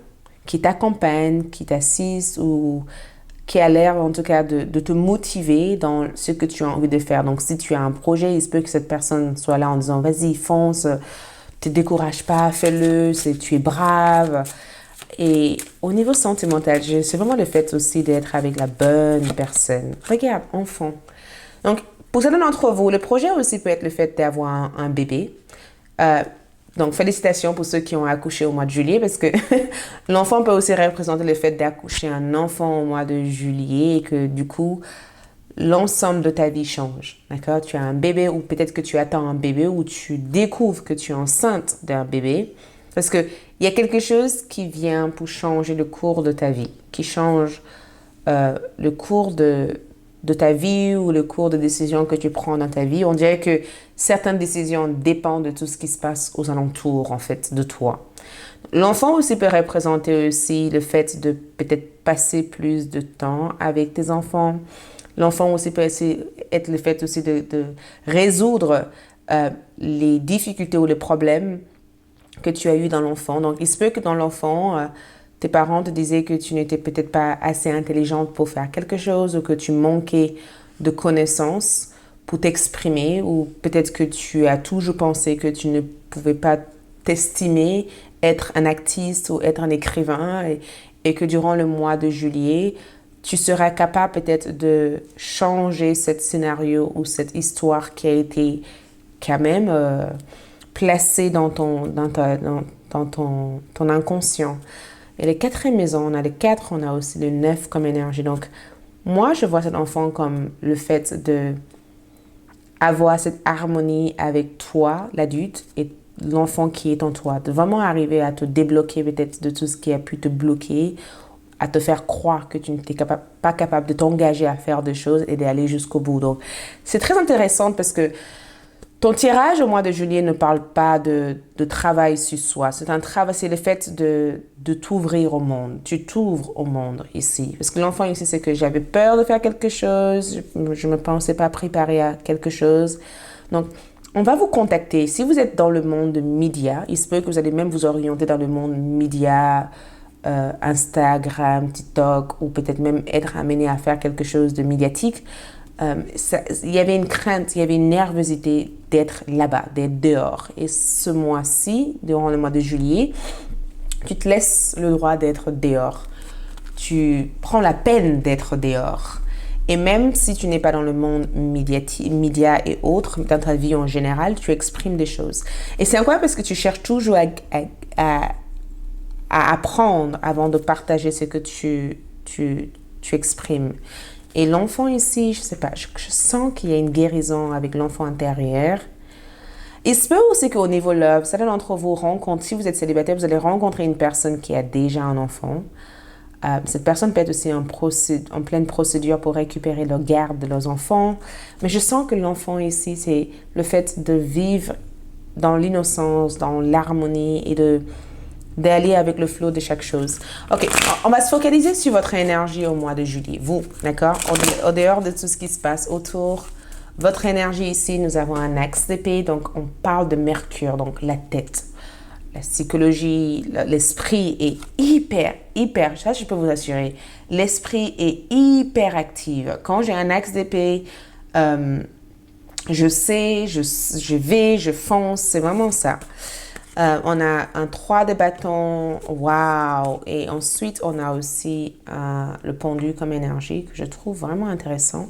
qui t'accompagne, qui t'assiste ou qui a l'air en tout cas de te motiver dans ce que tu as envie de faire. Donc, si tu as un projet, il se peut que cette personne soit là en disant « Vas-y, fonce, te décourage pas, fais-le, tu es brave ». Et au niveau sentimental, c'est vraiment le fait aussi d'être avec la bonne personne. Regarde, enfant. Donc, pour certains d'entre vous, le projet aussi peut être le fait d'avoir un bébé. Donc, félicitations pour ceux qui ont accouché au mois de juillet parce que l'enfant peut aussi représenter le fait d'accoucher un enfant au mois de juillet et que du coup, l'ensemble de ta vie change. D'accord? Tu as un bébé ou peut-être que tu attends un bébé ou tu découvres que tu es enceinte d'un bébé parce qu'il y a quelque chose qui vient pour changer le cours de ta vie, qui change le cours de ta vie ou le cours de décision que tu prends dans ta vie. On dirait que certaines décisions dépendent de tout ce qui se passe aux alentours, en fait, de toi. L'enfant aussi peut représenter aussi le fait de peut-être passer plus de temps avec tes enfants. L'enfant aussi peut être le fait aussi de résoudre les difficultés ou les problèmes que tu as eu dans l'enfant. Donc, il se peut que dans l'enfant, tes parents te disaient que tu n'étais peut-être pas assez intelligente pour faire quelque chose ou que tu manquais de connaissances pour t'exprimer ou peut-être que tu as toujours pensé que tu ne pouvais pas t'estimer être un artiste ou être un écrivain et que durant le mois de juillet, tu seras capable peut-être de changer ce scénario ou cette histoire qui a été quand même placée dans ton inconscient. Et les quatrième maison, on a les 4, on a aussi le 9 comme énergie. Donc, moi, je vois cet enfant comme le fait de avoir cette harmonie avec toi, l'adulte, et l'enfant qui est en toi. De vraiment arriver à te débloquer peut-être de tout ce qui a pu te bloquer, à te faire croire que tu n'étais pas capable de t'engager à faire des choses et d'aller jusqu'au bout. Donc, c'est très intéressant parce que ton tirage au mois de juillet ne parle pas de travail sur soi. C'est un travail, c'est le fait de t'ouvrir au monde. Tu t'ouvres au monde ici. Parce que l'enfant ici, c'est que j'avais peur de faire quelque chose. Je ne me pensais pas préparée à quelque chose. Donc, on va vous contacter. Si vous êtes dans le monde média, il se peut que vous allez même vous orienter dans le monde média, Instagram, TikTok, ou peut-être même être amené à faire quelque chose de médiatique. Il y avait une crainte, il y avait une nervosité d'être là-bas, d'être dehors. Et ce mois-ci, durant le mois de juillet, tu te laisses le droit d'être dehors. Tu prends la peine d'être dehors. Et même si tu n'es pas dans le monde média et autres, dans ta vie en général, tu exprimes des choses. Et c'est incroyable parce que tu cherches toujours à apprendre avant de partager ce que tu exprimes. Et l'enfant ici, je sais pas, je sens qu'il y a une guérison avec l'enfant intérieur. Il se peut aussi qu'au niveau love, certains d'entre vous rencontrent, si vous êtes célibataire, vous allez rencontrer une personne qui a déjà un enfant. Cette personne peut être aussi en pleine procédure pour récupérer leur garde de leurs enfants. Mais je sens que l'enfant ici, c'est le fait de vivre dans l'innocence, dans l'harmonie et d'aller avec le flow de chaque chose. Ok, on va se focaliser sur votre énergie au mois de juillet. Vous, d'accord? Au dehors de tout ce qui se passe autour, votre énergie ici, nous avons un axe d'épée. Donc, on parle de Mercure, donc la tête. La psychologie, l'esprit est hyper, ça je peux vous assurer, l'esprit est hyper actif. Quand j'ai un axe d'épée, je sais, je vais, je fonce, c'est vraiment ça. On a un 3 de bâton, waouh! Et ensuite, on a aussi le pendu comme énergie que je trouve vraiment intéressant.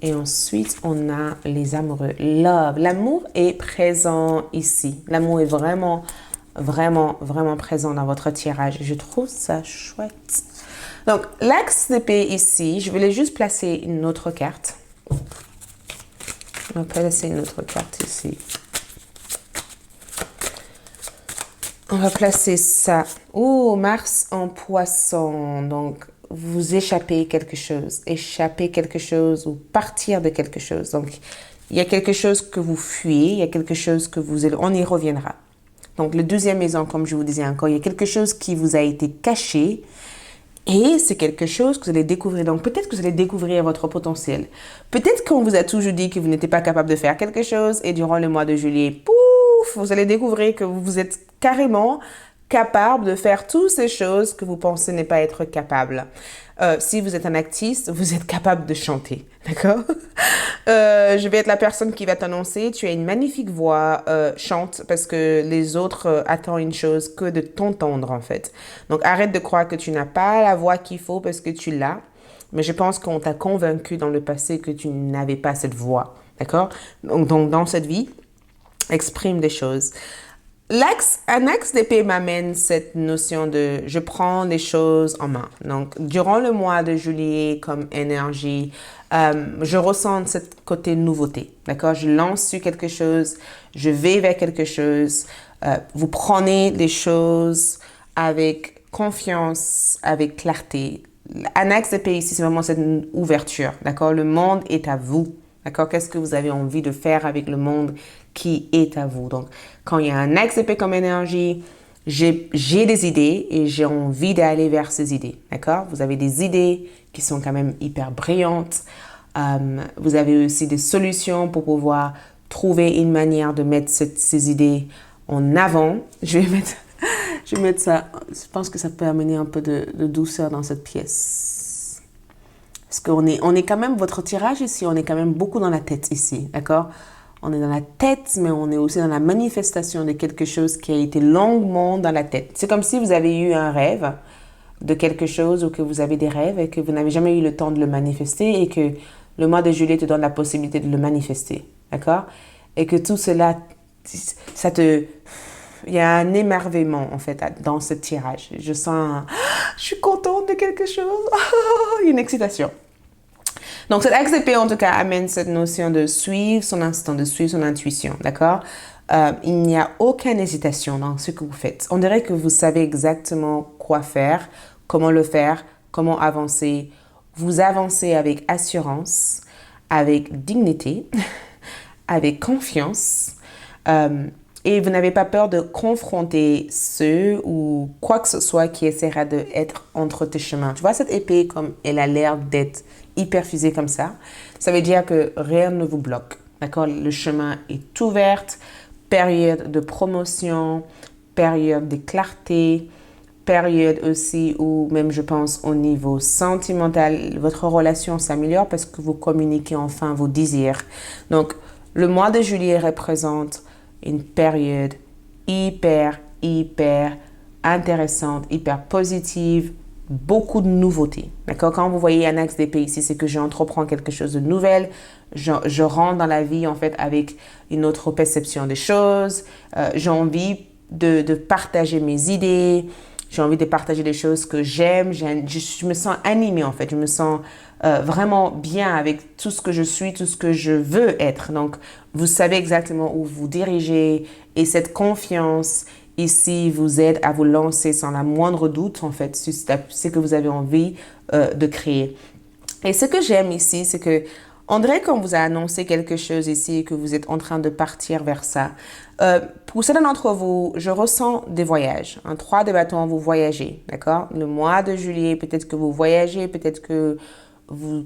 Et ensuite, on a les amoureux. Love. L'amour est présent ici. L'amour est vraiment présent dans votre tirage. Je trouve ça chouette. Donc, l'axe d'épée ici, je voulais juste placer une autre carte. On va placer une autre carte ici. On va placer ça. Oh, Mars en poisson. Donc, vous échappez quelque chose ou partir de quelque chose. Donc, il y a quelque chose que vous fuyez, il y a quelque chose que on y reviendra. Donc, le 12e maison, comme je vous disais encore, il y a quelque chose qui vous a été caché et c'est quelque chose que vous allez découvrir. Donc, peut-être que vous allez découvrir votre potentiel. Peut-être qu'on vous a toujours dit que vous n'étiez pas capable de faire quelque chose et durant le mois de juillet, pouf, vous allez découvrir que vous êtes carrément capable de faire toutes ces choses que vous pensez ne pas être capable. Si vous êtes un artiste, vous êtes capable de chanter, d'accord? Je vais être la personne qui va t'annoncer, tu as une magnifique voix, chante, parce que les autres attendent une chose que de t'entendre, en fait. Donc, arrête de croire que tu n'as pas la voix qu'il faut parce que tu l'as. Mais je pense qu'on t'a convaincu dans le passé que tu n'avais pas cette voix, d'accord? Donc, dans cette vie, exprime des choses. Un axe d'épée m'amène cette notion de je prends les choses en main. Donc, durant le mois de juillet, comme énergie, je ressens ce côté nouveauté. D'accord? Je lance sur quelque chose, je vais vers quelque chose. Vous prenez les choses avec confiance, avec clarté. Un axe d'épée ici, c'est vraiment cette ouverture. D'accord? Le monde est à vous. D'accord? Qu'est-ce que vous avez envie de faire avec le monde qui est à vous? Donc, quand il y a un axe d'épée comme énergie, j'ai des idées et j'ai envie d'aller vers ces idées. D'accord? Vous avez des idées qui sont quand même hyper brillantes. Vous avez aussi des solutions pour pouvoir trouver une manière de mettre ces idées en avant. Je vais mettre ça. Je pense que ça peut amener un peu de douceur dans cette pièce. Parce qu'on est quand même, votre tirage ici, on est quand même beaucoup dans la tête ici, d'accord? On est dans la tête, mais on est aussi dans la manifestation de quelque chose qui a été longuement dans la tête. C'est comme si vous avez eu un rêve de quelque chose ou que vous avez des rêves et que vous n'avez jamais eu le temps de le manifester et que le mois de juillet te donne la possibilité de le manifester, d'accord? Et que tout cela, il y a un émerveillement en fait dans ce tirage. Je sens, je suis contente de quelque chose, une excitation. Donc, cet axe d'épée, en tout cas, amène cette notion de suivre son instinct, de suivre son intuition, d'accord? Il n'y a aucune hésitation dans ce que vous faites. On dirait que vous savez exactement quoi faire, comment le faire, comment avancer. Vous avancez avec assurance, avec dignité, avec confiance. Et vous n'avez pas peur de confronter ceux ou quoi que ce soit qui essaiera d'être entre tes chemins. Tu vois, cette épée, comme elle a l'air d'être hyper fusée comme ça veut dire que rien ne vous bloque. D'accord? Le chemin est ouvert, période de promotion, période de clarté, période aussi où même je pense au niveau sentimental, votre relation s'améliore parce que vous communiquez enfin vos désirs. Donc, le mois de juillet représente une période hyper intéressante, hyper positive, beaucoup de nouveautés. D'accord? Quand vous voyez un axe d'épée ici, c'est que j'entreprends quelque chose de nouvel. Je rentre dans la vie, en fait, avec une autre perception des choses. J'ai envie de partager mes idées. J'ai envie de partager des choses que j'aime. Je me sens animée, en fait. Je me sens vraiment bien avec tout ce que je suis, tout ce que je veux être. Donc, vous savez exactement où vous dirigez et cette confiance ici vous aide à vous lancer sans la moindre doute, en fait, sur ce que vous avez envie de créer. Et ce que j'aime ici, c'est que on dirait qu'on vous a annoncé quelque chose ici et que vous êtes en train de partir vers ça. Pour certains d'entre vous, je ressens des voyages. Un 3 de bâton, vous voyagez, d'accord? Le mois de juillet, peut-être que vous voyagez, peut-être que vous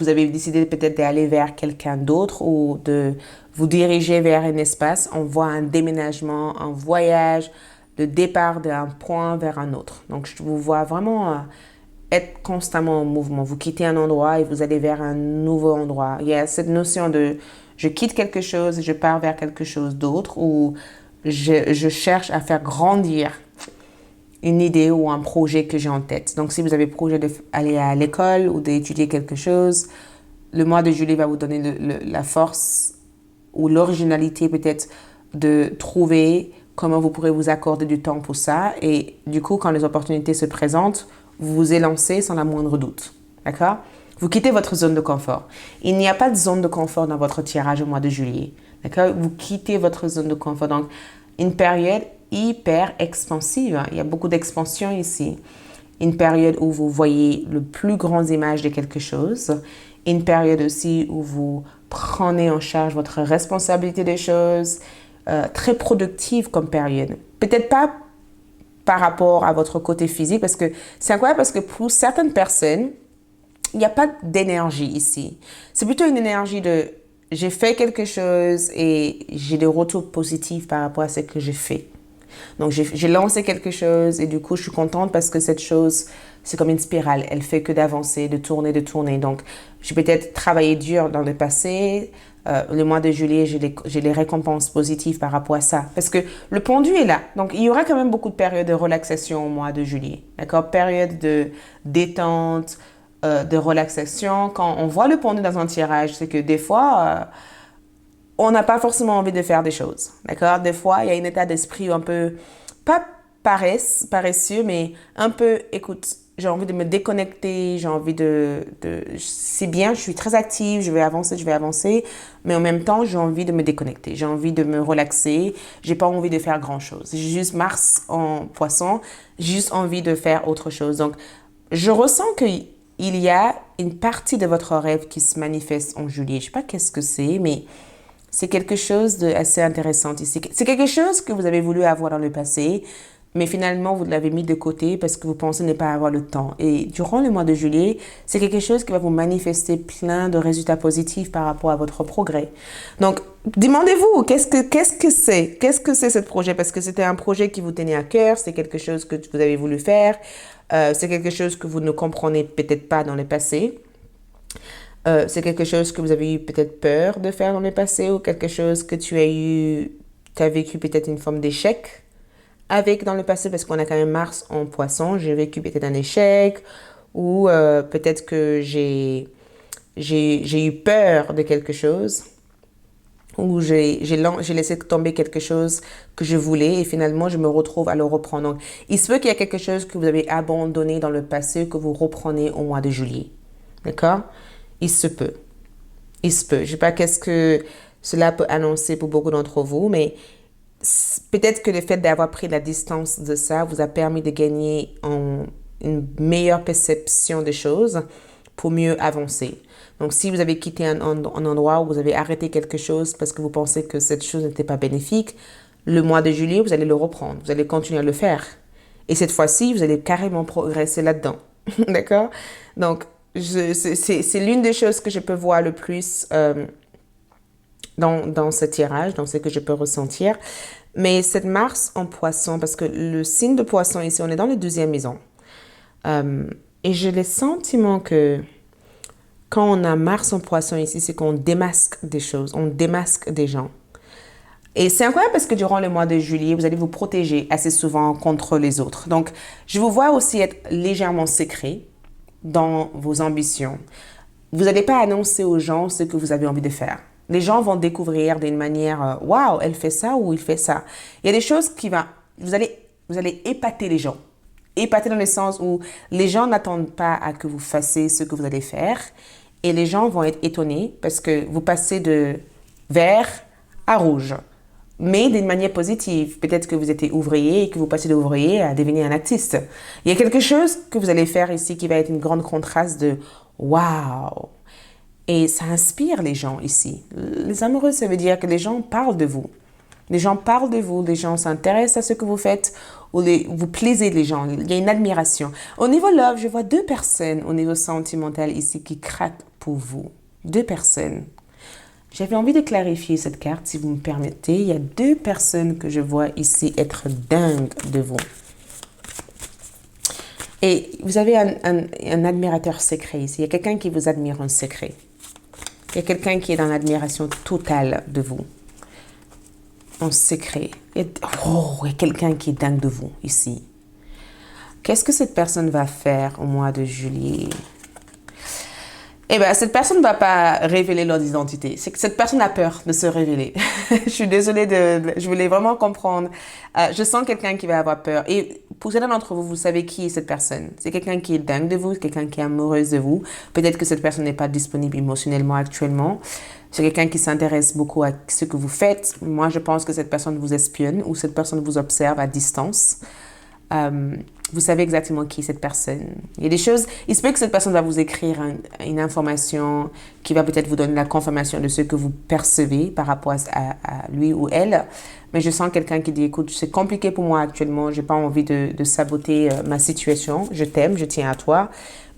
avez décidé peut-être d'aller vers quelqu'un d'autre ou de vous diriger vers un espace. On voit un déménagement, un voyage, le départ d'un point vers un autre. Donc, je vous vois vraiment être constamment en mouvement. Vous quittez un endroit et vous allez vers un nouveau endroit. Il y a cette notion de je quitte quelque chose et je pars vers quelque chose d'autre ou je cherche à faire grandir une idée ou un projet que j'ai en tête. Donc, si vous avez projet d'aller à l'école ou d'étudier quelque chose, le mois de juillet va vous donner la force ou l'originalité peut-être de trouver comment vous pourrez vous accorder du temps pour ça. Et du coup, quand les opportunités se présentent, vous vous élancez sans la moindre doute. D'accord? Vous quittez votre zone de confort. Il n'y a pas de zone de confort dans votre tirage au mois de juillet. D'accord? Vous quittez votre zone de confort. Donc, une période hyper expansive. Il y a beaucoup d'expansion ici. Une période où vous voyez le plus grand image de quelque chose. Une période aussi où vous prenez en charge votre responsabilité des choses. Très productive comme période. Peut-être pas par rapport à votre côté physique, parce que c'est incroyable parce que pour certaines personnes, il n'y a pas d'énergie ici. C'est plutôt une énergie de j'ai fait quelque chose et j'ai des retours positifs par rapport à ce que j'ai fait. Donc, j'ai lancé quelque chose et du coup, je suis contente parce que cette chose, c'est comme une spirale. Elle fait que d'avancer, de tourner, de tourner. Donc, j'ai peut-être travaillé dur dans le passé. Le mois de juillet, j'ai les récompenses positives par rapport à ça. Parce que le pendu est là. Donc, il y aura quand même beaucoup de périodes de relaxation au mois de juillet. D'accord? Période de détente, de relaxation. Quand on voit le pendu dans un tirage, c'est que des fois, on n'a pas forcément envie de faire des choses. D'accord? Des fois, il y a un état d'esprit un peu, pas paresseux, mais un peu, écoute, j'ai envie de me déconnecter, j'ai envie c'est bien, je suis très active, je vais avancer, mais en même temps, j'ai envie de me déconnecter, j'ai envie de me relaxer, j'ai pas envie de faire grand-chose. J'ai juste Mars en poisson, j'ai juste envie de faire autre chose. Donc, je ressens qu'il y a une partie de votre rêve qui se manifeste en juillet. Je sais pas qu'est-ce que c'est, mais c'est quelque chose d'assez intéressant ici. C'est quelque chose que vous avez voulu avoir dans le passé, mais finalement, vous l'avez mis de côté parce que vous pensez ne pas avoir le temps. Et durant le mois de juillet, c'est quelque chose qui va vous manifester plein de résultats positifs par rapport à votre progrès. Donc, demandez-vous, qu'est-ce que c'est? Qu'est-ce que c'est ce projet? Parce que c'était un projet qui vous tenait à cœur, c'est quelque chose que vous avez voulu faire, c'est quelque chose que vous ne comprenez peut-être pas dans le passé. C'est quelque chose que vous avez eu peut-être peur de faire dans le passé ou quelque chose que tu as vécu peut-être une forme d'échec avec dans le passé parce qu'on a quand même Mars en poisson. J'ai vécu peut-être un échec ou peut-être que j'ai eu peur de quelque chose ou j'ai laissé tomber quelque chose que je voulais et finalement je me retrouve à le reprendre. Donc, il se peut qu'il y a quelque chose que vous avez abandonné dans le passé que vous reprenez au mois de juillet. D'accord? Il se peut. Il se peut. Je ne sais pas qu'est-ce que cela peut annoncer pour beaucoup d'entre vous, mais peut-être que le fait d'avoir pris la distance de ça vous a permis de gagner en une meilleure perception des choses pour mieux avancer. Donc, si vous avez quitté un endroit où vous avez arrêté quelque chose parce que vous pensez que cette chose n'était pas bénéfique, le mois de juillet, vous allez le reprendre. Vous allez continuer à le faire. Et cette fois-ci, vous allez carrément progresser là-dedans. D'accord? Donc, c'est l'une des choses que je peux voir le plus dans ce tirage, dans ce que je peux ressentir. Mais cette Mars en poisson, parce que le signe de poisson ici, on est dans la 12e maison. Et j'ai le sentiment que quand on a Mars en poisson ici, c'est qu'on démasque des choses, on démasque des gens. Et c'est incroyable parce que durant le mois de juillet, vous allez vous protéger assez souvent contre les autres. Donc, je vous vois aussi être légèrement secret dans vos ambitions. Vous n'allez pas annoncer aux gens ce que vous avez envie de faire. Les gens vont découvrir d'une manière, waouh, elle fait ça ou il fait ça. Il y a des choses vous allez épater les gens. Épater dans le sens où les gens n'attendent pas à que vous fassiez ce que vous allez faire. Et les gens vont être étonnés parce que vous passez de vert à rouge. Mais d'une manière positive. Peut-être que vous étiez ouvrier et que vous passez d'ouvrier à devenir un artiste. Il y a quelque chose que vous allez faire ici qui va être une grande contraste de waouh. Et ça inspire les gens ici. Les amoureux, ça veut dire que les gens parlent de vous. Les gens parlent de vous, les gens s'intéressent à ce que vous faites, ou vous plaisez les gens. Il y a une admiration. Au niveau love, je vois 2 personnes au niveau sentimental ici qui craquent pour vous. 2 personnes. J'avais envie de clarifier cette carte, si vous me permettez. Il y a 2 personnes que je vois ici être dingues de vous. Et vous avez un admirateur secret ici. Il y a quelqu'un qui vous admire en secret. Il y a quelqu'un qui est dans l'admiration totale de vous. En secret. Il y a quelqu'un qui est dingue de vous ici. Qu'est-ce que cette personne va faire au mois de juillet? Eh bien, cette personne ne va pas révéler leur identité. C'est que cette personne a peur de se révéler. Je suis désolée je voulais vraiment comprendre. Je sens quelqu'un qui va avoir peur. Et pour certains d'entre vous, vous savez qui est cette personne. C'est quelqu'un qui est dingue de vous, quelqu'un qui est amoureuse de vous. Peut-être que cette personne n'est pas disponible émotionnellement actuellement. C'est quelqu'un qui s'intéresse beaucoup à ce que vous faites. Moi, je pense que cette personne vous espionne ou cette personne vous observe à distance. Vous savez exactement qui est cette personne. Il y a des choses, il se peut que cette personne va vous écrire une information qui va peut-être vous donner la confirmation de ce que vous percevez par rapport à lui ou elle. Mais je sens quelqu'un qui dit, écoute, c'est compliqué pour moi actuellement, j'ai pas envie de saboter ma situation. Je t'aime, je tiens à toi,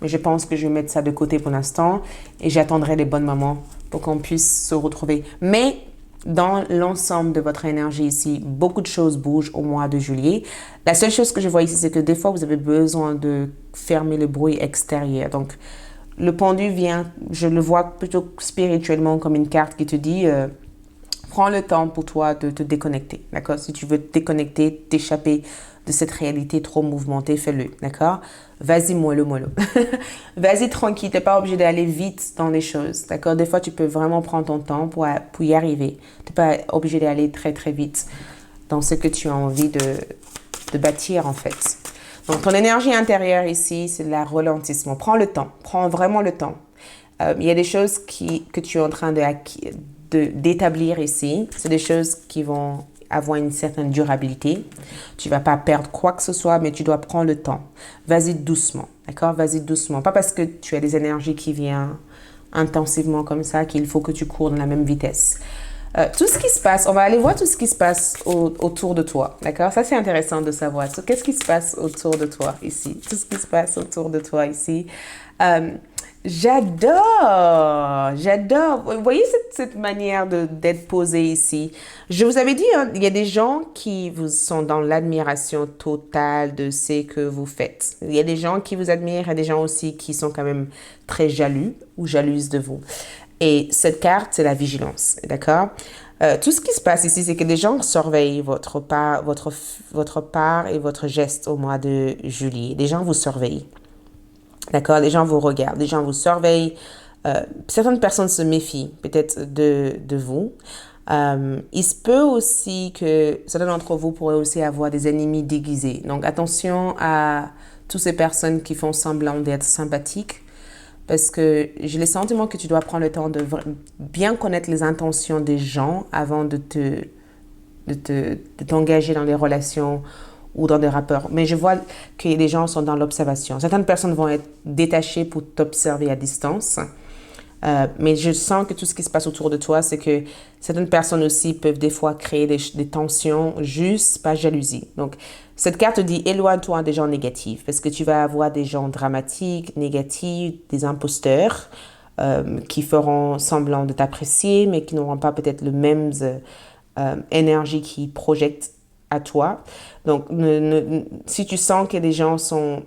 mais je pense que je vais mettre ça de côté pour l'instant et j'attendrai les bons moments pour qu'on puisse se retrouver. Mais dans l'ensemble de votre énergie ici, beaucoup de choses bougent au mois de juillet. La seule chose que je vois ici, c'est que des fois, vous avez besoin de fermer le bruit extérieur. Donc, le pendu vient, je le vois plutôt spirituellement comme une carte qui te dit, prends le temps pour toi de te déconnecter, d'accord? Si tu veux te déconnecter, t'échapper de cette réalité trop mouvementée, fais-le, d'accord? Vas-y, mollo. Vas-y, tranquille, t'es pas obligé d'aller vite dans les choses, d'accord? Des fois, tu peux vraiment prendre ton temps pour y arriver. T'es pas obligé d'aller très, très vite dans ce que tu as envie de bâtir, en fait. Donc, ton énergie intérieure ici, c'est le ralentissement. Prends le temps, prends vraiment le temps. Il y a des choses que tu es en train d'établir ici. C'est des choses qui vont avoir une certaine durabilité. Tu vas pas perdre quoi que ce soit, mais tu dois prendre le temps. Vas-y doucement, d'accord? Vas-y doucement. Pas parce que tu as des énergies qui viennent intensivement comme ça qu'il faut que tu cours dans la même vitesse. Tout ce qui se passe, on va aller voir tout ce qui se passe autour de toi, d'accord? Ça, c'est intéressant de savoir. Qu'est-ce qui se passe autour de toi ici? Tout ce qui se passe autour de toi ici. J'adore. Vous voyez cette manière d'être posé ici. Je vous avais dit, hein, il y a des gens qui vous sont dans l'admiration totale de ce que vous faites. Il y a des gens qui vous admirent, il y a des gens aussi qui sont quand même très jaloux ou jalouses de vous. Et cette carte, c'est la vigilance, d'accord? Tout ce qui se passe ici, c'est que les gens surveillent votre part et votre geste au mois de juillet. Les gens vous surveillent. D'accord? Les gens vous regardent, les gens vous surveillent. Certaines personnes se méfient peut-être de vous. Il se peut aussi que certains d'entre vous pourraient aussi avoir des ennemis déguisés. Donc attention à toutes ces personnes qui font semblant d'être sympathiques. Parce que j'ai le sentiment que tu dois prendre le temps de bien connaître les intentions des gens avant de t'engager dans des relations ou dans des rapports. Mais je vois que les gens sont dans l'observation. Certaines personnes vont être détachées pour t'observer à distance. Mais je sens que tout ce qui se passe autour de toi, c'est que certaines personnes aussi peuvent des fois créer des tensions juste par jalousie. Donc, cette carte dit éloigne-toi des gens négatifs parce que tu vas avoir des gens dramatiques, négatifs, des imposteurs qui feront semblant de t'apprécier, mais qui n'auront pas peut-être le même énergie qu'ils projettent à toi. Donc, si tu sens que les gens sont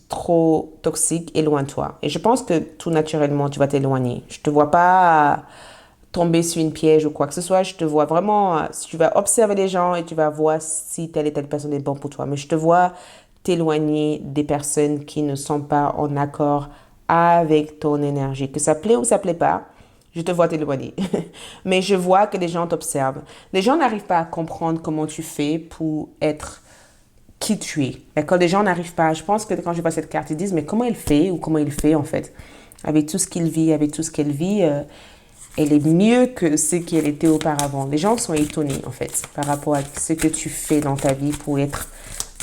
trop toxique, éloigne-toi. Et je pense que tout naturellement, tu vas t'éloigner. Je te vois pas tomber sur une piège ou quoi que ce soit. Je te vois vraiment, si tu vas observer les gens et tu vas voir si telle et telle personne est bonne pour toi. Mais je te vois t'éloigner des personnes qui ne sont pas en accord avec ton énergie. Que ça plaît ou ça plaît pas, je te vois t'éloigner. Mais je vois que les gens t'observent. Les gens n'arrivent pas à comprendre comment tu fais pour être qui tu es. D'accord? Les gens n'arrivent pas. Je pense que quand je vois cette carte, ils disent, mais comment elle fait ou comment il fait en fait? Avec tout ce qu'il vit, avec tout ce qu'elle vit, elle est mieux que ce qu'elle était auparavant. Les gens sont étonnés en fait par rapport à ce que tu fais dans ta vie pour être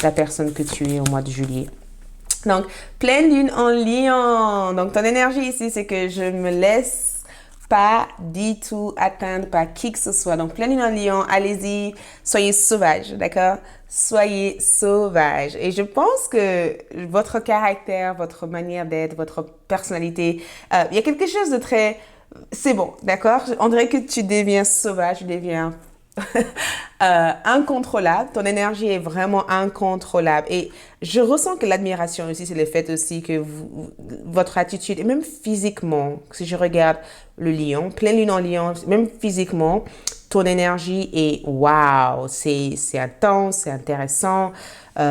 la personne que tu es au mois de juillet. Donc, pleine lune en lion. Donc, ton énergie ici, c'est que je me laisse pas du tout atteindre par qui que ce soit. Donc, pleine lune en lion, allez-y, soyez sauvage, d'accord? Soyez sauvage. Et je pense que votre caractère, votre manière d'être, votre personnalité, il y a quelque chose de très... C'est bon, d'accord? On dirait que tu deviens sauvage, tu deviens incontrôlable. Ton énergie est vraiment incontrôlable. Et je ressens que l'admiration aussi, c'est le fait aussi que votre attitude, et même physiquement, si je regarde le lion, pleine lune en lion, même physiquement, ton énergie est waouh, c'est intense, c'est intéressant. Il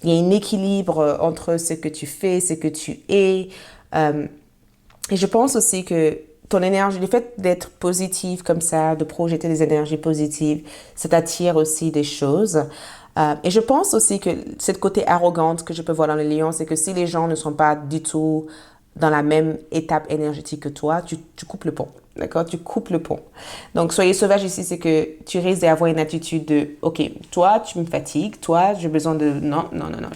y a un équilibre entre ce que tu fais, ce que tu es. Et je pense aussi que ton énergie, le fait d'être positive comme ça, de projeter des énergies positives, ça t'attire aussi des choses. Et je pense aussi que cette côté arrogante que je peux voir dans le lion, c'est que si les gens ne sont pas du tout dans la même étape énergétique que toi, tu coupes le pont. D'accord? Tu coupes le pont. Donc, soyez sauvage ici, c'est que tu risques d'avoir une attitude de, OK, toi, tu me fatigues. Toi, j'ai besoin de, non,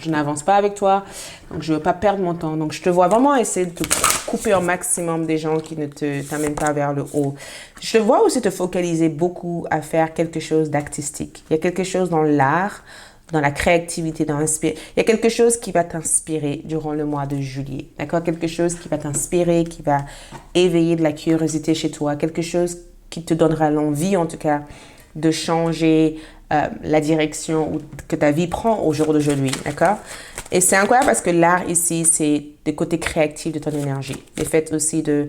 je n'avance pas avec toi. Donc, je ne veux pas perdre mon temps. Donc, je te vois vraiment essayer de te couper un maximum des gens qui ne t'amènent pas vers le haut. Je te vois aussi te focaliser beaucoup à faire quelque chose d'artistique. Il y a quelque chose dans l'art, dans la créativité, dans l'inspiration. Il y a quelque chose qui va t'inspirer durant le mois de juillet. D'accord? Quelque chose qui va t'inspirer, qui va éveiller de la curiosité chez toi. Quelque chose qui te donnera l'envie, en tout cas, de changer la direction que ta vie prend au jour d'aujourd'hui. D'accord? Et c'est incroyable parce que l'art ici, c'est le côté créatif de ton énergie. Le fait aussi de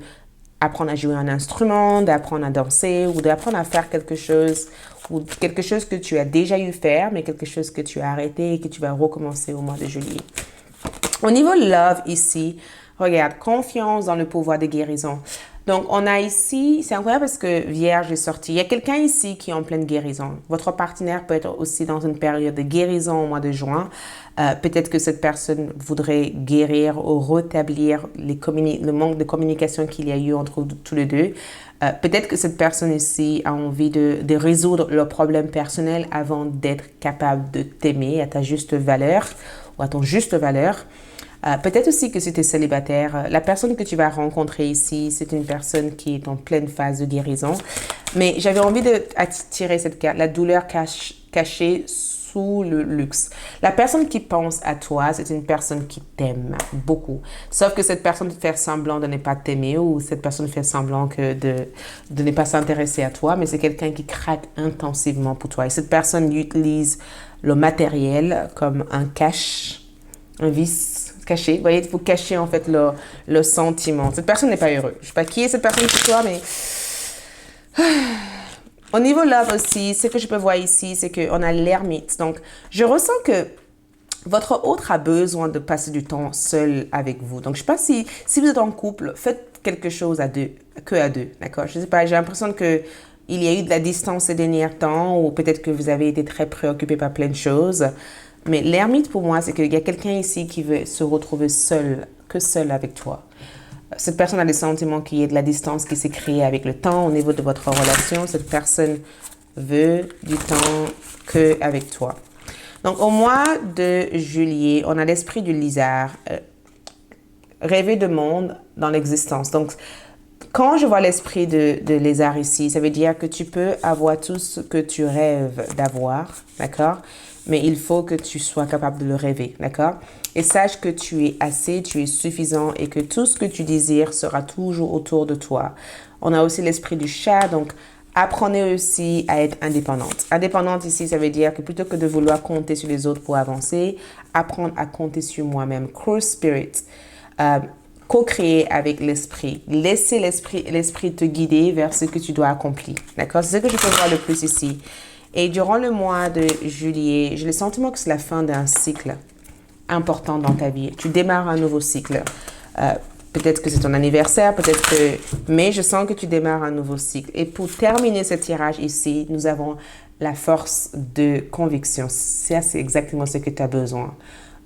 apprendre à jouer un instrument, d'apprendre à danser ou d'apprendre à faire quelque chose ou quelque chose que tu as déjà eu faire, mais quelque chose que tu as arrêté et que tu vas recommencer au mois de juillet. Au niveau love ici, regarde, confiance dans le pouvoir de guérison. Donc, on a ici, c'est incroyable parce que Vierge est sorti. Il y a quelqu'un ici qui est en pleine guérison. Votre partenaire peut être aussi dans une période de guérison au mois de juin. Peut-être que cette personne voudrait guérir ou rétablir le manque de communication qu'il y a eu entre tous les deux. Peut-être que cette personne ici a envie de résoudre leurs problèmes personnels avant d'être capable de t'aimer à ta juste valeur ou à ton juste valeur. Peut-être aussi que si tu es célibataire, la personne que tu vas rencontrer ici, c'est une personne qui est en pleine phase de guérison. Mais j'avais envie d'attirer cette carte, la douleur cachée sous le luxe. La personne qui pense à toi, c'est une personne qui t'aime beaucoup. Sauf que cette personne fait semblant de ne pas t'aimer ou cette personne fait semblant de ne pas s'intéresser à toi, mais c'est quelqu'un qui craque intensivement pour toi. Et cette personne utilise le matériel comme un cache, un vice caché. Vous voyez, il faut cacher en fait le sentiment. Cette personne n'est pas heureuse. Je ne sais pas qui est cette personne pour toi, mais... Au niveau love aussi, ce que je peux voir ici, c'est qu'on a l'ermite. Donc, je ressens que votre autre a besoin de passer du temps seul avec vous. Donc, je ne sais pas si vous êtes en couple, faites quelque chose à deux, d'accord? Je ne sais pas, j'ai l'impression que il y a eu de la distance ces derniers temps ou peut-être que vous avez été très préoccupé par plein de choses. Mais l'ermite, pour moi, c'est qu'il y a quelqu'un ici qui veut se retrouver seul avec toi. Cette personne a des sentiments qu'il y ait de la distance qui s'est créée avec le temps au niveau de votre relation. Cette personne veut du temps qu'avec toi. Donc, au mois de juillet, on a l'esprit du lézard. Rêver de monde dans l'existence. Donc, quand je vois l'esprit de lézard ici, ça veut dire que tu peux avoir tout ce que tu rêves d'avoir, d'accord? Mais il faut que tu sois capable de le rêver, d'accord? Et sache que tu es assez, tu es suffisant et que tout ce que tu désires sera toujours autour de toi. On a aussi l'esprit du chat, donc apprenez aussi à être indépendante. Indépendante ici, ça veut dire que plutôt que de vouloir compter sur les autres pour avancer, apprendre à compter sur moi-même. Crow Spirit. Co-créer avec l'esprit. Laisser l'esprit te guider vers ce que tu dois accomplir. D'accord? C'est ce que je peux voir le plus ici. Et durant le mois de juillet, j'ai le sentiment que c'est la fin d'un cycle important dans ta vie. Tu démarres un nouveau cycle. Peut-être que c'est ton anniversaire, peut-être que... Mais je sens que tu démarres un nouveau cycle. Et pour terminer ce tirage ici, nous avons la force de conviction. Ça, c'est exactement ce que tu as besoin.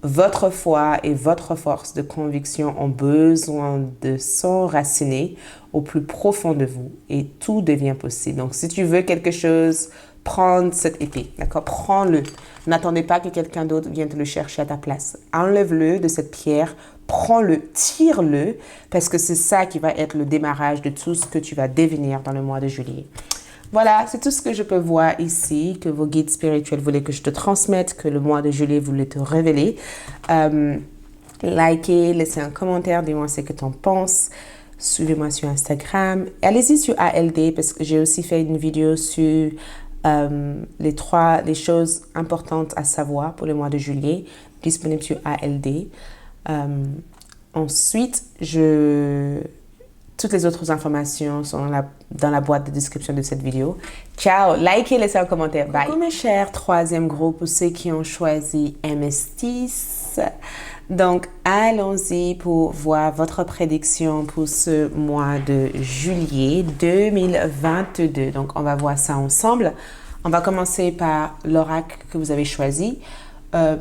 Votre foi et votre force de conviction ont besoin de s'enraciner au plus profond de vous et tout devient possible. Donc, si tu veux quelque chose, prends cette épée, d'accord? Prends-le. N'attendez pas que quelqu'un d'autre vienne te le chercher à ta place. Enlève-le de cette pierre, prends-le, tire-le, parce que c'est ça qui va être le démarrage de tout ce que tu vas devenir dans le mois de juillet. Voilà, c'est tout ce que je peux voir ici, que vos guides spirituels voulaient que je te transmette, que le mois de juillet voulait te révéler. Likez, laissez un commentaire, dis-moi ce que tu en penses. Suivez-moi sur Instagram. Allez-y sur ALD parce que j'ai aussi fait une vidéo sur les choses importantes à savoir pour le mois de juillet, disponible sur ALD. Ensuite, toutes les autres informations sont dans la boîte de description de cette vidéo. Ciao, likez, laissez un commentaire. Bye. Coucou mes chers troisième groupe, pour ceux qui ont choisi MSTIS. Donc, allons-y pour voir votre prédiction pour ce mois de juillet 2022. Donc, on va voir ça ensemble. On va commencer par l'oracle que vous avez choisi.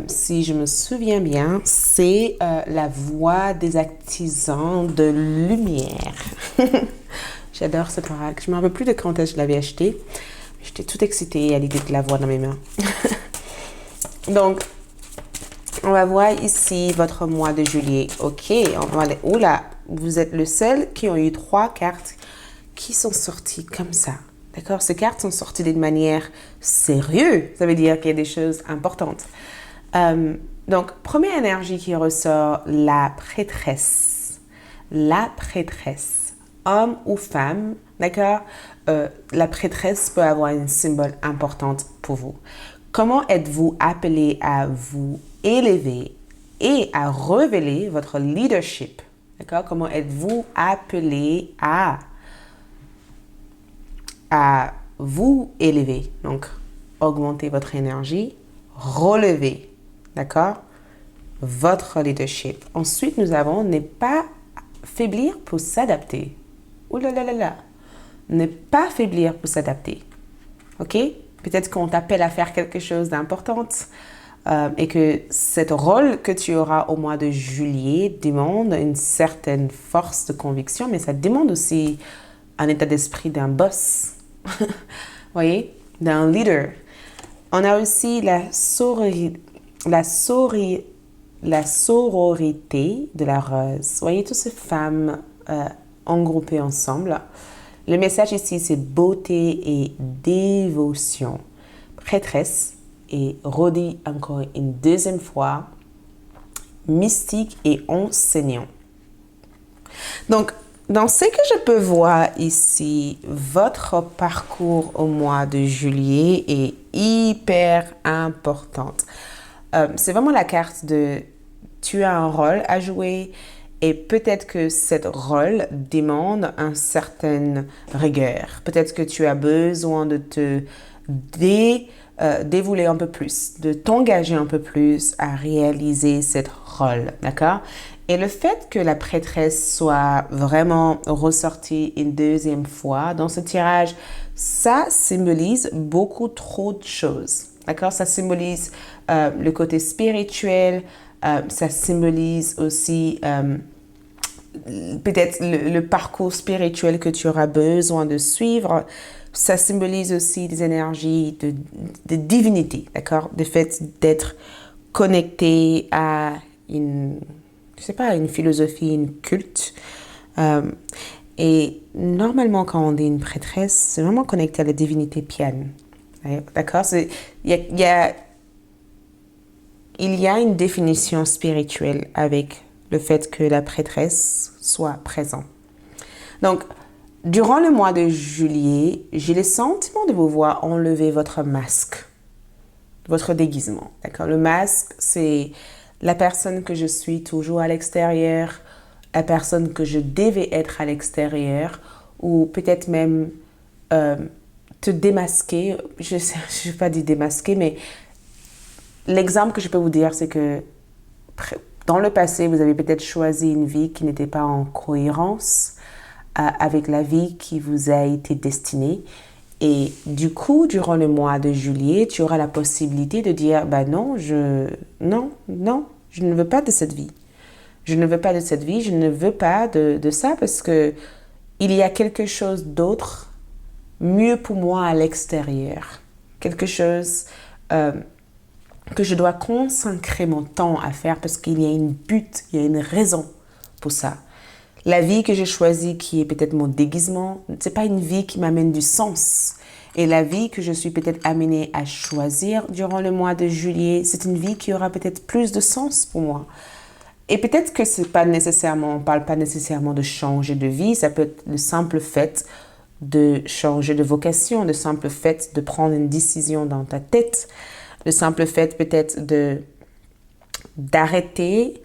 Si je me souviens bien, c'est la voix des artisans de lumière. J'adore cet oracle. Je ne me rappelle plus de quand je l'avais acheté. J'étais toute excitée à l'idée de la voir dans mes mains. Donc, on va voir ici votre mois de juillet. Ok, on va aller. Oula, vous êtes le seul qui ont eu 3 cartes qui sont sorties comme ça. D'accord? Ces cartes sont sorties d'une manière sérieuse. Ça veut dire qu'il y a des choses importantes. Donc, première énergie qui ressort, la prêtresse. La prêtresse, homme ou femme, d'accord? La prêtresse peut avoir un symbole important pour vous. Comment êtes-vous appelé à vous élever et à révéler votre leadership? D'accord? Comment êtes-vous appelé à vous élever? Donc, augmenter votre énergie, relever. D'accord? Votre leadership. Ensuite, nous avons ne pas faiblir pour s'adapter. Ouh là là là là. Ne pas faiblir pour s'adapter. OK? Peut-être qu'on t'appelle à faire quelque chose d'important et que ce rôle que tu auras au mois de juillet demande une certaine force de conviction, mais ça demande aussi un état d'esprit d'un boss. Voyez? D'un leader. On a aussi la sororité de la rose. Vous voyez toutes ces femmes engroupées ensemble. Le message ici, c'est beauté et dévotion. Prêtresse et redit encore une deuxième fois, mystique et enseignant. Donc, dans ce que je peux voir ici, votre parcours au mois de juillet est hyper importante. C'est vraiment la carte de tu as un rôle à jouer et peut-être que ce rôle demande une certaine rigueur. Peut-être que tu as besoin de te dévouer un peu plus, de t'engager un peu plus à réaliser ce rôle, d'accord? Et le fait que la prêtresse soit vraiment ressortie une deuxième fois dans ce tirage, ça symbolise beaucoup trop de choses. D'accord? Ça symbolise le côté spirituel, ça symbolise aussi peut-être le parcours spirituel que tu auras besoin de suivre. Ça symbolise aussi des énergies de divinité, d'accord? Le fait d'être connecté à une, je sais pas, une philosophie, une culte. Euh, et normalement, quand on dit une prêtresse, c'est vraiment connecté à la divinité Pian. D'accord? Il y a une définition spirituelle avec le fait que la prêtresse soit présente. Donc, durant le mois de juillet, j'ai le sentiment de vous voir enlever votre masque, votre déguisement. D'accord? Le masque, c'est la personne que je suis toujours à l'extérieur, la personne que je devais être à l'extérieur, ou peut-être même te démasquer. Je ne vais pas dire démasquer, mais l'exemple que je peux vous dire, c'est que dans le passé, vous avez peut-être choisi une vie qui n'était pas en cohérence avec la vie qui vous a été destinée. Et du coup, durant le mois de juillet, tu auras la possibilité de dire, bah non, non, je ne veux pas de cette vie. Je ne veux pas de cette vie, je ne veux pas de ça parce que il y a quelque chose d'autre, mieux pour moi à l'extérieur. Quelque chose que je dois consacrer mon temps à faire parce qu'il y a une but, il y a une raison pour ça. La vie que j'ai choisie, qui est peut-être mon déguisement, c'est pas une vie qui m'amène du sens. Et la vie que je suis peut-être amenée à choisir durant le mois de juillet, c'est une vie qui aura peut-être plus de sens pour moi. Et peut-être que c'est pas nécessairement, on parle pas nécessairement de changer de vie, ça peut être le simple fait de changer de vocation, le simple fait de prendre une décision dans ta tête, le simple fait peut-être d'arrêter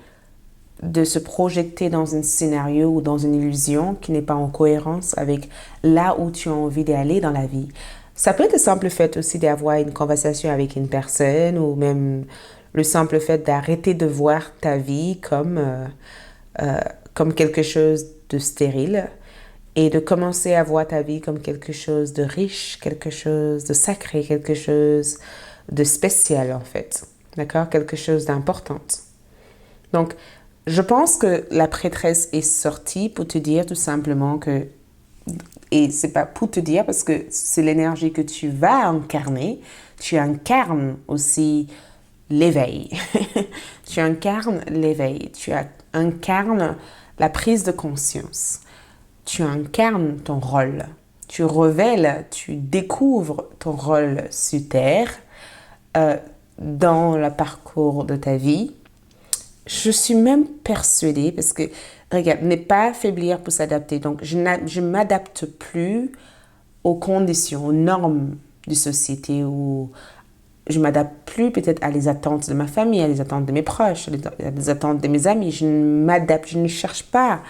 de se projeter dans un scénario ou dans une illusion qui n'est pas en cohérence avec là où tu as envie d'aller dans la vie. Ça peut être le simple fait aussi d'avoir une conversation avec une personne ou même le simple fait d'arrêter de voir ta vie comme quelque chose de stérile et de commencer à voir ta vie comme quelque chose de riche, quelque chose de sacré, quelque chose de spécial en fait. D'accord? Quelque chose d'important. Donc, je pense que la prêtresse est sortie pour te dire tout simplement que, et c'est pas pour te dire parce que c'est l'énergie que tu vas incarner, tu incarnes aussi l'éveil. Tu incarnes l'éveil, tu incarnes la prise de conscience, tu incarnes ton rôle, tu révèles, tu découvres ton rôle sur Terre dans le parcours de ta vie. Je suis même persuadée, parce que, regarde, ne pas faiblir pour s'adapter. Donc, je ne m'adapte plus aux conditions, aux normes de société, ou je m'adapte plus peut-être à les attentes de ma famille, à les attentes de mes proches, à les attentes de mes amis. Je ne cherche pas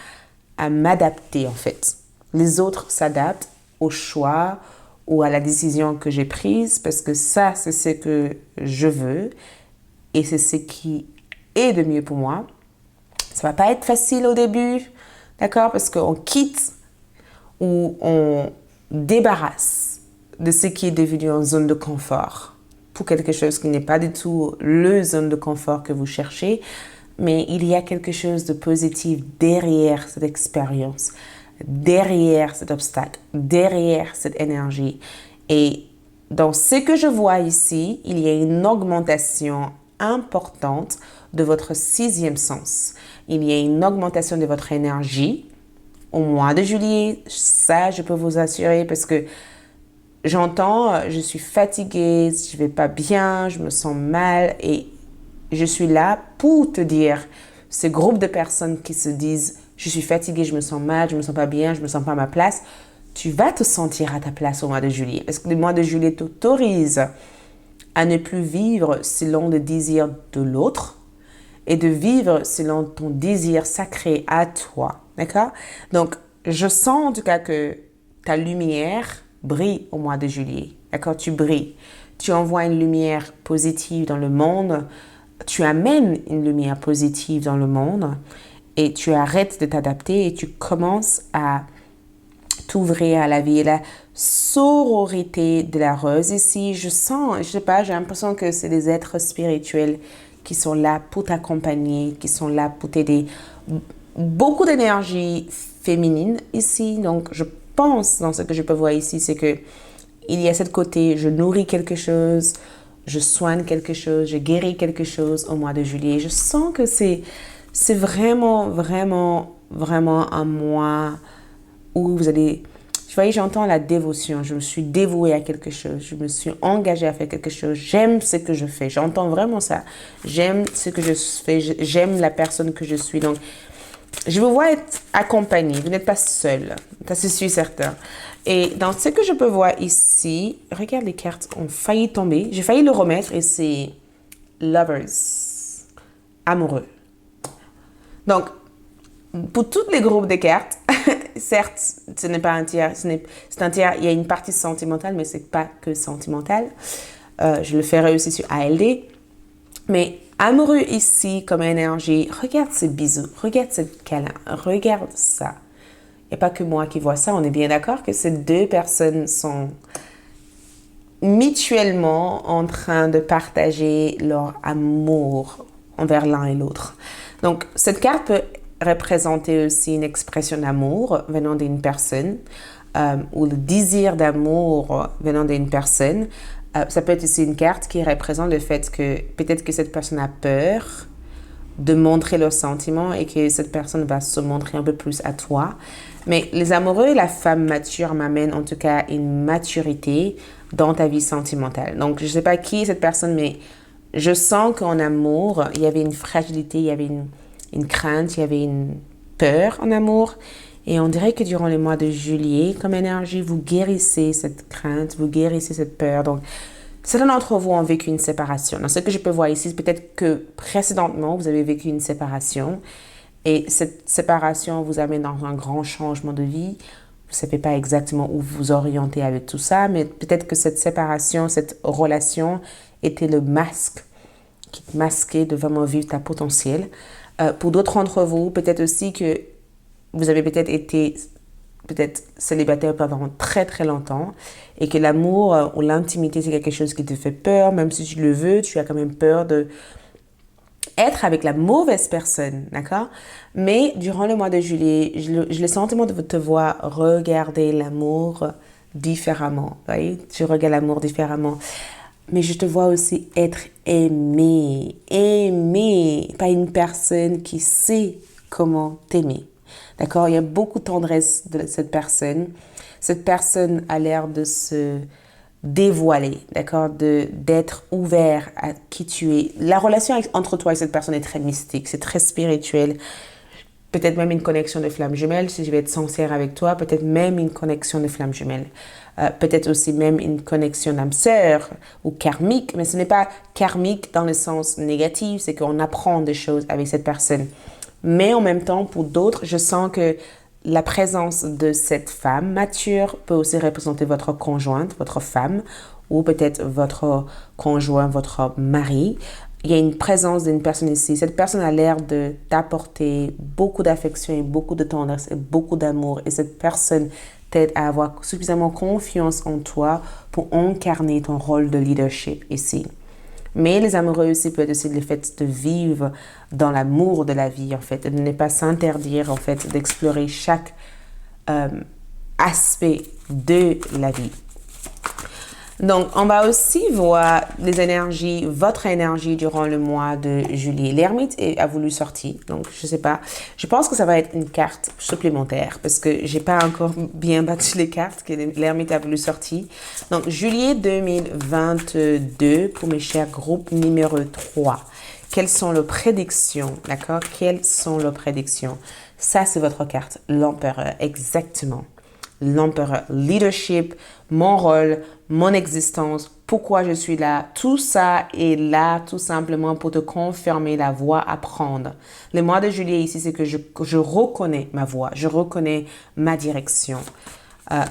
à m'adapter en fait. Les autres s'adaptent au choix ou à la décision que j'ai prise parce que ça, c'est ce que je veux et c'est ce qui est de mieux pour moi. Ça va pas être facile au début, d'accord? Parce qu'on quitte ou on débarrasse de ce qui est devenu une zone de confort pour quelque chose qui n'est pas du tout le zone de confort que vous cherchez, mais il y a quelque chose de positif derrière cette expérience, derrière cet obstacle, derrière cette énergie. Et dans ce que je vois ici, il y a une augmentation importante de votre sixième sens. Il y a une augmentation de votre énergie au mois de juillet. Ça, je peux vous assurer parce que j'entends, je suis fatiguée, je vais pas bien, je me sens mal et je suis là pour te dire, ce groupe de personnes qui se disent, je suis fatiguée, je me sens mal, je me sens pas bien, je me sens pas à ma place, tu vas te sentir à ta place au mois de juillet. Parce que le mois de juillet t'autorise à ne plus vivre selon le désir de l'autre et de vivre selon ton désir sacré à toi. D'accord? Donc, je sens en tout cas que ta lumière brille au mois de juillet. D'accord? Tu brilles. Tu envoies une lumière positive dans le monde. Tu amènes une lumière positive dans le monde et tu arrêtes de t'adapter et tu commences à t'ouvrir à la vie. Et la sororité de la rose ici, je sens, je sais pas, j'ai l'impression que c'est des êtres spirituels qui sont là pour t'accompagner, qui sont là pour t'aider. beaucoup d'énergie féminine ici. Donc, je pense, dans ce que je peux voir ici, c'est que il y a cette côté, je nourris quelque chose, je soigne quelque chose, je guéris quelque chose au mois de juillet. Je sens que c'est vraiment, vraiment, vraiment un mois où vous allez... Vous voyez, j'entends la dévotion. Je me suis dévouée à quelque chose. Je me suis engagée à faire quelque chose. J'aime ce que je fais. J'entends vraiment ça. J'aime ce que je fais. J'aime la personne que je suis. Donc, je vous vois être accompagnée. Vous n'êtes pas seul. Ça, je suis certain. Et dans ce que je peux voir ici, regarde, les cartes ont failli tomber. J'ai failli le remettre et c'est lovers, amoureux. Donc, pour tous les groupes de cartes, certes, ce n'est pas un tiers, c'est un tiers, il y a une partie sentimentale, mais ce n'est pas que sentimental. Je le ferai aussi sur ALD. Mais amoureux ici, comme énergie, regarde ces bisous, regarde ce câlin, regarde ça. Il n'y a pas que moi qui vois ça, on est bien d'accord que ces deux personnes sont mutuellement en train de partager leur amour envers l'un et l'autre. Donc, cette carte peut représenter aussi une expression d'amour venant d'une personne ou le désir d'amour venant d'une personne. Ça peut être aussi une carte qui représente le fait que peut-être que cette personne a peur de montrer leurs sentiments et que cette personne va se montrer un peu plus à toi. Mais les amoureux et la femme mature m'amènent en tout cas une maturité dans ta vie sentimentale. Donc, je ne sais pas qui est cette personne, mais je sens qu'en amour, il y avait une fragilité, il y avait une crainte, il y avait une peur en amour. Et on dirait que durant le mois de juillet, comme énergie, vous guérissez cette crainte, vous guérissez cette peur. Donc, certains d'entre vous ont vécu une séparation. Dans ce que je peux voir ici, peut-être que précédemment, vous avez vécu une séparation. Et cette séparation vous amène dans un grand changement de vie. Vous ne savez pas exactement où vous orienter avec tout ça, mais peut-être que cette séparation, cette relation était le masque qui te masquait de vraiment vivre ta potentiel. Pour d'autres d'entre vous, peut-être aussi que vous avez peut-être été célibataire pendant très très longtemps et que l'amour ou l'intimité c'est quelque chose qui te fait peur, même si tu le veux, tu as quand même peur de être avec la mauvaise personne, d'accord? Mais durant le mois de juillet, j'ai le sentiment de te voir regarder l'amour différemment, vous voyez? Tu regardes l'amour différemment. Mais je te vois aussi être aimé par une personne qui sait comment t'aimer. D'accord? Il y a beaucoup de tendresse de cette personne. Cette personne a l'air de se dévoiler, d'accord? D'être ouvert à qui tu es. La relation entre toi et cette personne est très mystique, c'est très spirituel. Peut-être même une connexion de flamme jumelle, si je vais être sincère avec toi, peut-être même une connexion de flamme jumelle. Peut-être aussi même une connexion d'âme sœur ou karmique, mais ce n'est pas karmique dans le sens négatif, c'est qu'on apprend des choses avec cette personne. Mais en même temps, pour d'autres, je sens que la présence de cette femme mature peut aussi représenter votre conjointe, votre femme, ou peut-être votre conjoint, votre mari. Il y a une présence d'une personne ici. Cette personne a l'air de t'apporter beaucoup d'affection et beaucoup de tendresse et beaucoup d'amour. Et cette personne t'aide à avoir suffisamment confiance en toi pour incarner ton rôle de leadership ici. Mais les amoureux aussi peut être aussi le fait de vivre dans l'amour de la vie, en fait, et de ne pas s'interdire, en fait, d'explorer chaque aspect de la vie. Donc, on va aussi voir les énergies, votre énergie durant le mois de juillet. L'ermite a voulu sortir, donc je sais pas. Je pense que ça va être une carte supplémentaire parce que j'ai pas encore bien battu les cartes que l'ermite a voulu sortir. Donc, juillet 2022 pour mes chers groupes numéro 3. Quelles sont leurs prédictions, d'accord? Quelles sont leurs prédictions? Ça, c'est votre carte, l'empereur, exactement. L'empereur, leadership, mon rôle, mon existence, pourquoi je suis là, tout ça est là tout simplement pour te confirmer la voie à prendre. Le mois de juillet ici, c'est que je reconnais ma voie, je reconnais ma direction.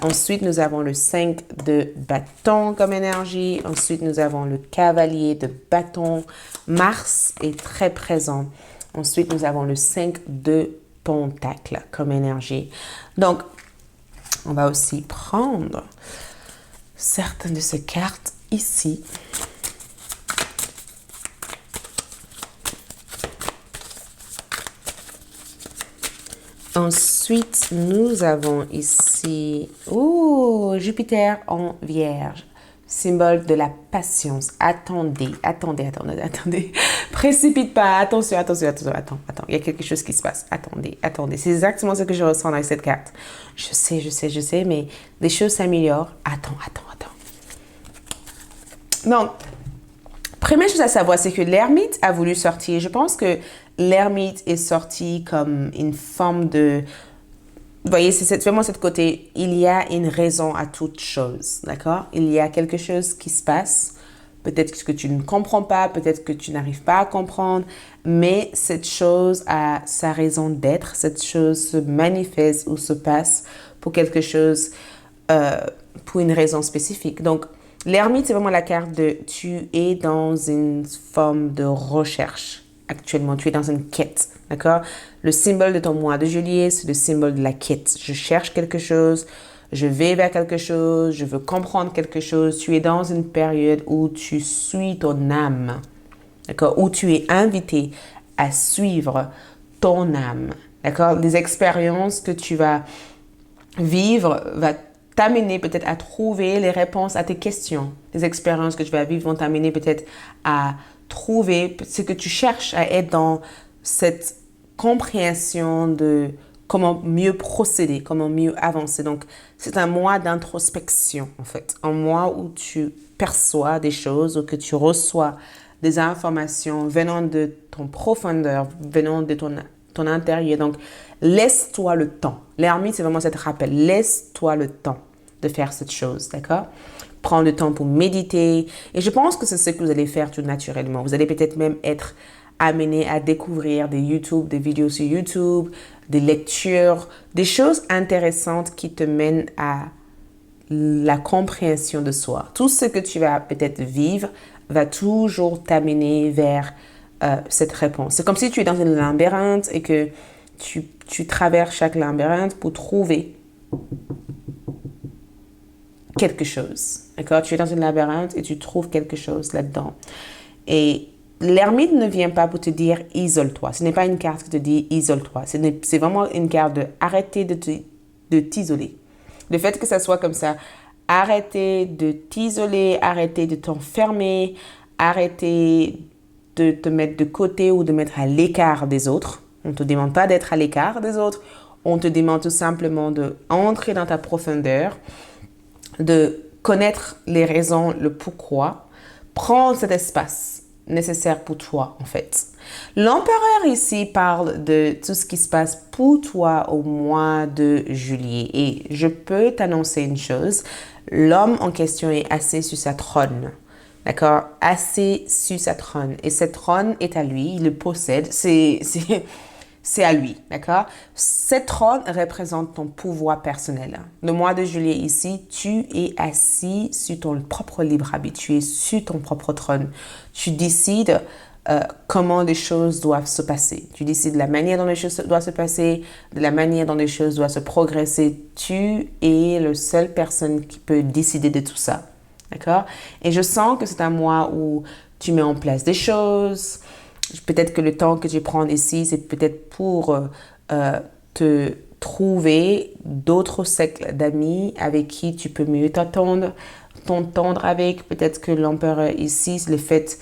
Ensuite, nous avons le 5 de bâton comme énergie. Ensuite, nous avons le cavalier de bâton. Mars est très présent. Ensuite, nous avons le 5 de pentacle comme énergie. Donc, on va aussi prendre certaines de ces cartes ici. Ensuite, nous avons ici, oh, Jupiter en Vierge, symbole de la patience. Attendez. Précipite pas. Attention. Attends. Il y a quelque chose qui se passe. Attendez. C'est exactement ce que je ressens dans cette carte. Je sais, mais les choses s'améliorent. Attends. Donc, première chose à savoir, c'est que l'ermite a voulu sortir. Je pense que l'ermite est sorti comme une forme de... Vous voyez, c'est vraiment ce côté, il y a une raison à toute chose, d'accord? Il y a quelque chose qui se passe, peut-être que tu ne comprends pas, peut-être que tu n'arrives pas à comprendre, mais cette chose a sa raison d'être, cette chose se manifeste ou se passe pour quelque chose, pour une raison spécifique. Donc, l'ermite, c'est vraiment la carte de tu es dans une forme de recherche. Actuellement, tu es dans une quête, d'accord? Le symbole de ton mois de juillet, c'est le symbole de la quête. Je cherche quelque chose, je vais vers quelque chose, je veux comprendre quelque chose. Tu es dans une période où tu suis ton âme, d'accord? Où tu es invité à suivre ton âme, d'accord? Les expériences que tu vas vivre va t'amener peut-être à trouver les réponses à tes questions. Les expériences que tu vas vivre vont t'amener peut-être à trouver ce que tu cherches, à être dans cette compréhension de comment mieux procéder, comment mieux avancer. Donc, c'est un mois d'introspection, en fait. Un mois où tu perçois des choses, où que tu reçois des informations venant de ton profondeur, venant de ton intérieur. Donc, laisse-toi le temps. L'ermite, c'est vraiment cet rappel. Laisse-toi le temps de faire cette chose, d'accord? Prends le temps pour méditer. Et je pense que c'est ce que vous allez faire tout naturellement. Vous allez peut-être même être amené à découvrir des vidéos sur YouTube, des lectures, des choses intéressantes qui te mènent à la compréhension de soi. Tout ce que tu vas peut-être vivre va toujours t'amener vers cette réponse. C'est comme si tu es dans un labyrinthe et que tu traverses chaque labyrinthe pour trouver quelque chose, d'accord? Tu es dans un labyrinthe et tu trouves quelque chose là-dedans. Et l'ermite ne vient pas pour te dire « isole-toi ». Ce n'est pas une carte qui te dit « isole-toi ». C'est vraiment une carte de « arrêter de t'isoler ». Le fait que ça soit comme ça, arrêter de t'isoler, arrêter de t'enfermer, arrêter de te mettre de côté ou de mettre à l'écart des autres. On ne te demande pas d'être à l'écart des autres. On te demande tout simplement d'entrer dans ta profondeur, de connaître les raisons, le pourquoi, prendre cet espace nécessaire pour toi, en fait. L'empereur ici parle de tout ce qui se passe pour toi au mois de juillet. Et je peux t'annoncer une chose, l'homme en question est assis sur sa trône. D'accord? Assis sur sa trône. Et cette trône est à lui, il le possède. C'est à lui, d'accord? Cette trône représente ton pouvoir personnel. Le mois de juillet ici, tu es assis sur ton propre libre arbitre, tu es sur ton propre trône. Tu décides comment les choses doivent se passer. Tu décides de la manière dont les choses doivent se passer, de la manière dont les choses doivent se progresser. Tu es la seule personne qui peut décider de tout ça, d'accord? Et je sens que c'est un mois où tu mets en place des choses. Peut-être que le temps que tu prends ici, c'est peut-être pour te trouver d'autres cercles d'amis avec qui tu peux mieux t'entendre avec. Peut-être que l'empereur ici, c'est le fait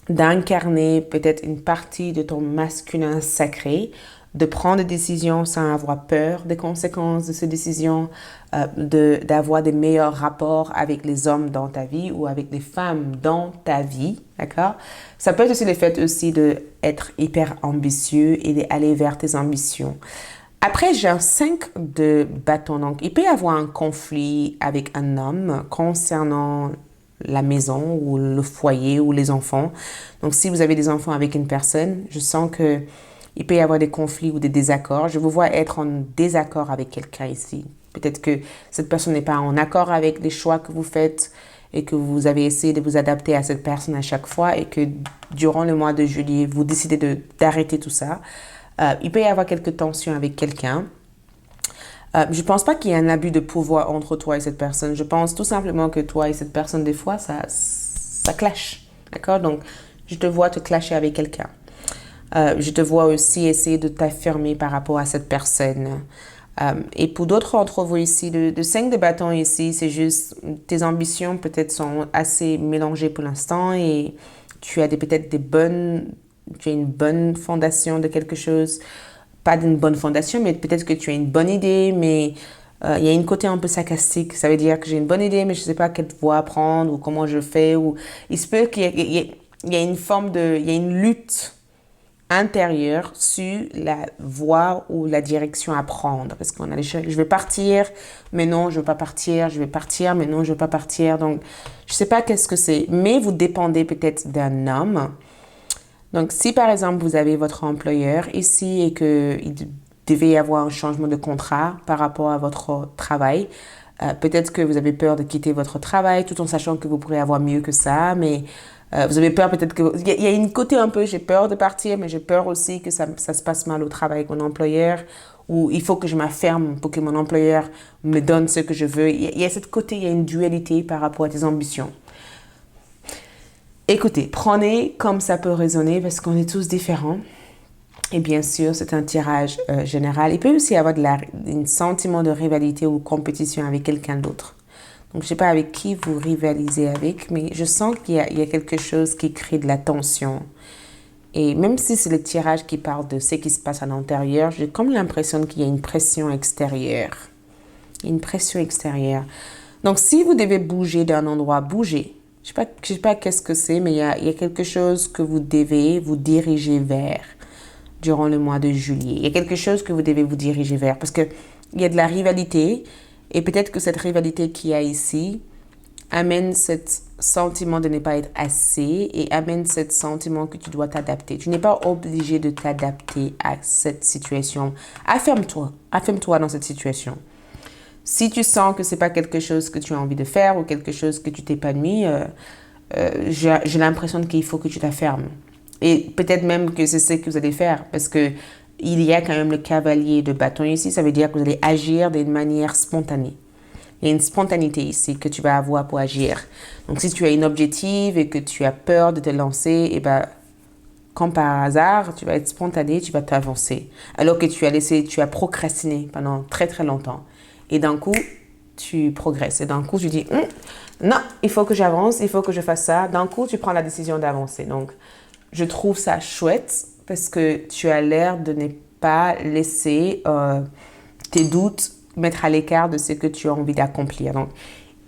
d'incarner peut-être une partie de ton masculin sacré, de prendre des décisions sans avoir peur des conséquences de ces décisions, d'avoir des meilleurs rapports avec les hommes dans ta vie ou avec les femmes dans ta vie, d'accord? Ça peut être aussi le fait aussi d'être hyper ambitieux et d'aller vers tes ambitions. Après, j'ai un 5 de bâton, donc il peut y avoir un conflit avec un homme concernant la maison ou le foyer ou les enfants. Donc, si vous avez des enfants avec une personne, je sens que il peut y avoir des conflits ou des désaccords. Je vous vois être en désaccord avec quelqu'un ici. Peut-être que cette personne n'est pas en accord avec les choix que vous faites et que vous avez essayé de vous adapter à cette personne à chaque fois et que durant le mois de juillet, vous décidez d'arrêter tout ça. Il peut y avoir quelques tensions avec quelqu'un. Je ne pense pas qu'il y ait un abus de pouvoir entre toi et cette personne. Je pense tout simplement que toi et cette personne, des fois, ça clash. D'accord? Donc, je te vois te clasher avec quelqu'un. Je te vois aussi essayer de t'affirmer par rapport à cette personne. Et pour d'autres d'entre vous ici, le 5 de bâton ici, c'est juste tes ambitions peut-être sont assez mélangées pour l'instant et tu as tu as une bonne fondation de quelque chose. Pas d'une bonne fondation, mais peut-être que tu as une bonne idée, mais il y a une côté un peu sarcastique. Ça veut dire que j'ai une bonne idée, mais je ne sais pas quelle voie prendre ou comment je fais. Ou il se peut qu'il y ait une il y a une lutte intérieure sur la voie ou la direction à prendre. Parce qu'on a les choses, je vais partir, mais non, je ne veux pas partir. Je vais partir, mais non, je ne veux pas partir. Donc, je ne sais pas qu'est-ce que c'est. Mais vous dépendez peut-être d'un homme. Donc, si par exemple, vous avez votre employeur ici et qu'il devait y avoir un changement de contrat par rapport à votre travail, peut-être que vous avez peur de quitter votre travail tout en sachant que vous pourrez avoir mieux que ça, mais vous avez peur peut-être que... Il y a une côté un peu, j'ai peur de partir, mais j'ai peur aussi que ça se passe mal au travail avec mon employeur, ou il faut que je m'affirme pour que mon employeur me donne ce que je veux. Il y a cette côté, il y a une dualité par rapport à tes ambitions. Écoutez, prenez comme ça peut résonner parce qu'on est tous différents. Et bien sûr, c'est un tirage général. Il peut aussi y avoir un sentiment de rivalité ou compétition avec quelqu'un d'autre. Donc, je ne sais pas avec qui vous rivalisez avec, mais je sens qu'il y a quelque chose qui crée de la tension. Et même si c'est le tirage qui parle de ce qui se passe à l'intérieur, j'ai comme l'impression qu'il y a une pression extérieure. Une pression extérieure. Donc, si vous devez bouger d'un endroit, bougez. Je ne sais pas qu'est-ce que c'est, mais il y a quelque chose que vous devez vous diriger vers durant le mois de juillet. Il y a quelque chose que vous devez vous diriger vers parce qu'il y a de la rivalité et peut-être que cette rivalité qu'il y a ici amène ce sentiment de ne pas être assez et amène ce sentiment que tu dois t'adapter. Tu n'es pas obligé de t'adapter à cette situation. Affirme-toi dans cette situation. Si tu sens que c'est pas quelque chose que tu as envie de faire ou quelque chose que tu t'épanouis, j'ai l'impression qu'il faut que tu t'affirmes. Et peut-être même que c'est ce que vous allez faire parce que il y a quand même le cavalier de bâton ici. Ça veut dire que vous allez agir d'une manière spontanée. Il y a une spontanéité ici que tu vas avoir pour agir. Donc, si tu as une objectif et que tu as peur de te lancer, et ben, comme par hasard, tu vas être spontané, tu vas t'avancer. Alors que tu as procrastiné pendant très très longtemps. Et d'un coup, tu progresses. Et d'un coup, tu dis, non, il faut que j'avance, il faut que je fasse ça. D'un coup, tu prends la décision d'avancer. Donc, je trouve ça chouette parce que tu as l'air de ne pas laisser tes doutes mettre à l'écart de ce que tu as envie d'accomplir. Donc,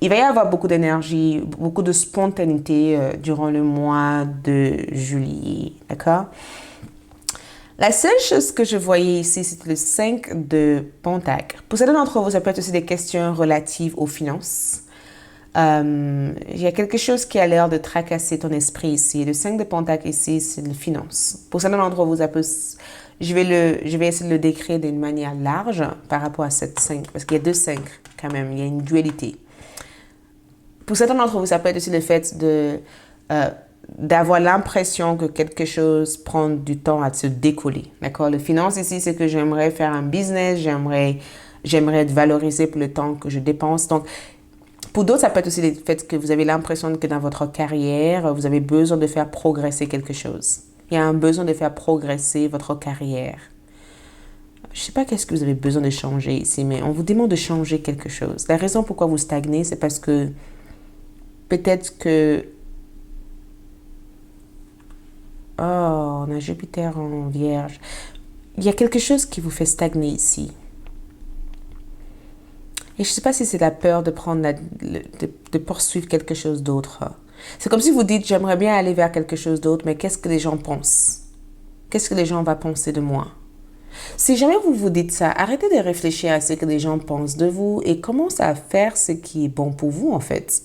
il va y avoir beaucoup d'énergie, beaucoup de spontanéité durant le mois de juillet. D'accord? La seule chose que je voyais ici, c'était le 5 de Pentacle. Pour certains d'entre vous, ça peut être aussi des questions relatives aux finances. Il y a quelque chose qui a l'air de tracasser ton esprit ici. Le 5 de Pentacle ici, c'est les finances. Pour certains d'entre vous, je vais essayer de le décrire d'une manière large par rapport à cette 5, parce qu'il y a deux 5 quand même, il y a une dualité. Pour certains d'entre vous, ça peut être aussi le fait d'avoir l'impression que quelque chose prend du temps à se décoller. D'accord? Le finance ici, c'est que j'aimerais faire un business, j'aimerais être valorisé pour le temps que je dépense. Donc, pour d'autres, ça peut être aussi le fait que vous avez l'impression que dans votre carrière, vous avez besoin de faire progresser quelque chose. Il y a un besoin de faire progresser votre carrière. Je ne sais pas qu'est-ce que vous avez besoin de changer ici, mais on vous demande de changer quelque chose. La raison pourquoi vous stagnez, c'est parce que peut-être que... Oh, on a Jupiter en Vierge. Il y a quelque chose qui vous fait stagner ici. Et je ne sais pas si c'est la peur de de poursuivre quelque chose d'autre. C'est comme si vous dites, j'aimerais bien aller vers quelque chose d'autre, mais qu'est-ce que les gens pensent? Qu'est-ce que les gens vont penser de moi? Si jamais vous vous dites ça, arrêtez de réfléchir à ce que les gens pensent de vous et commencez à faire ce qui est bon pour vous, en fait.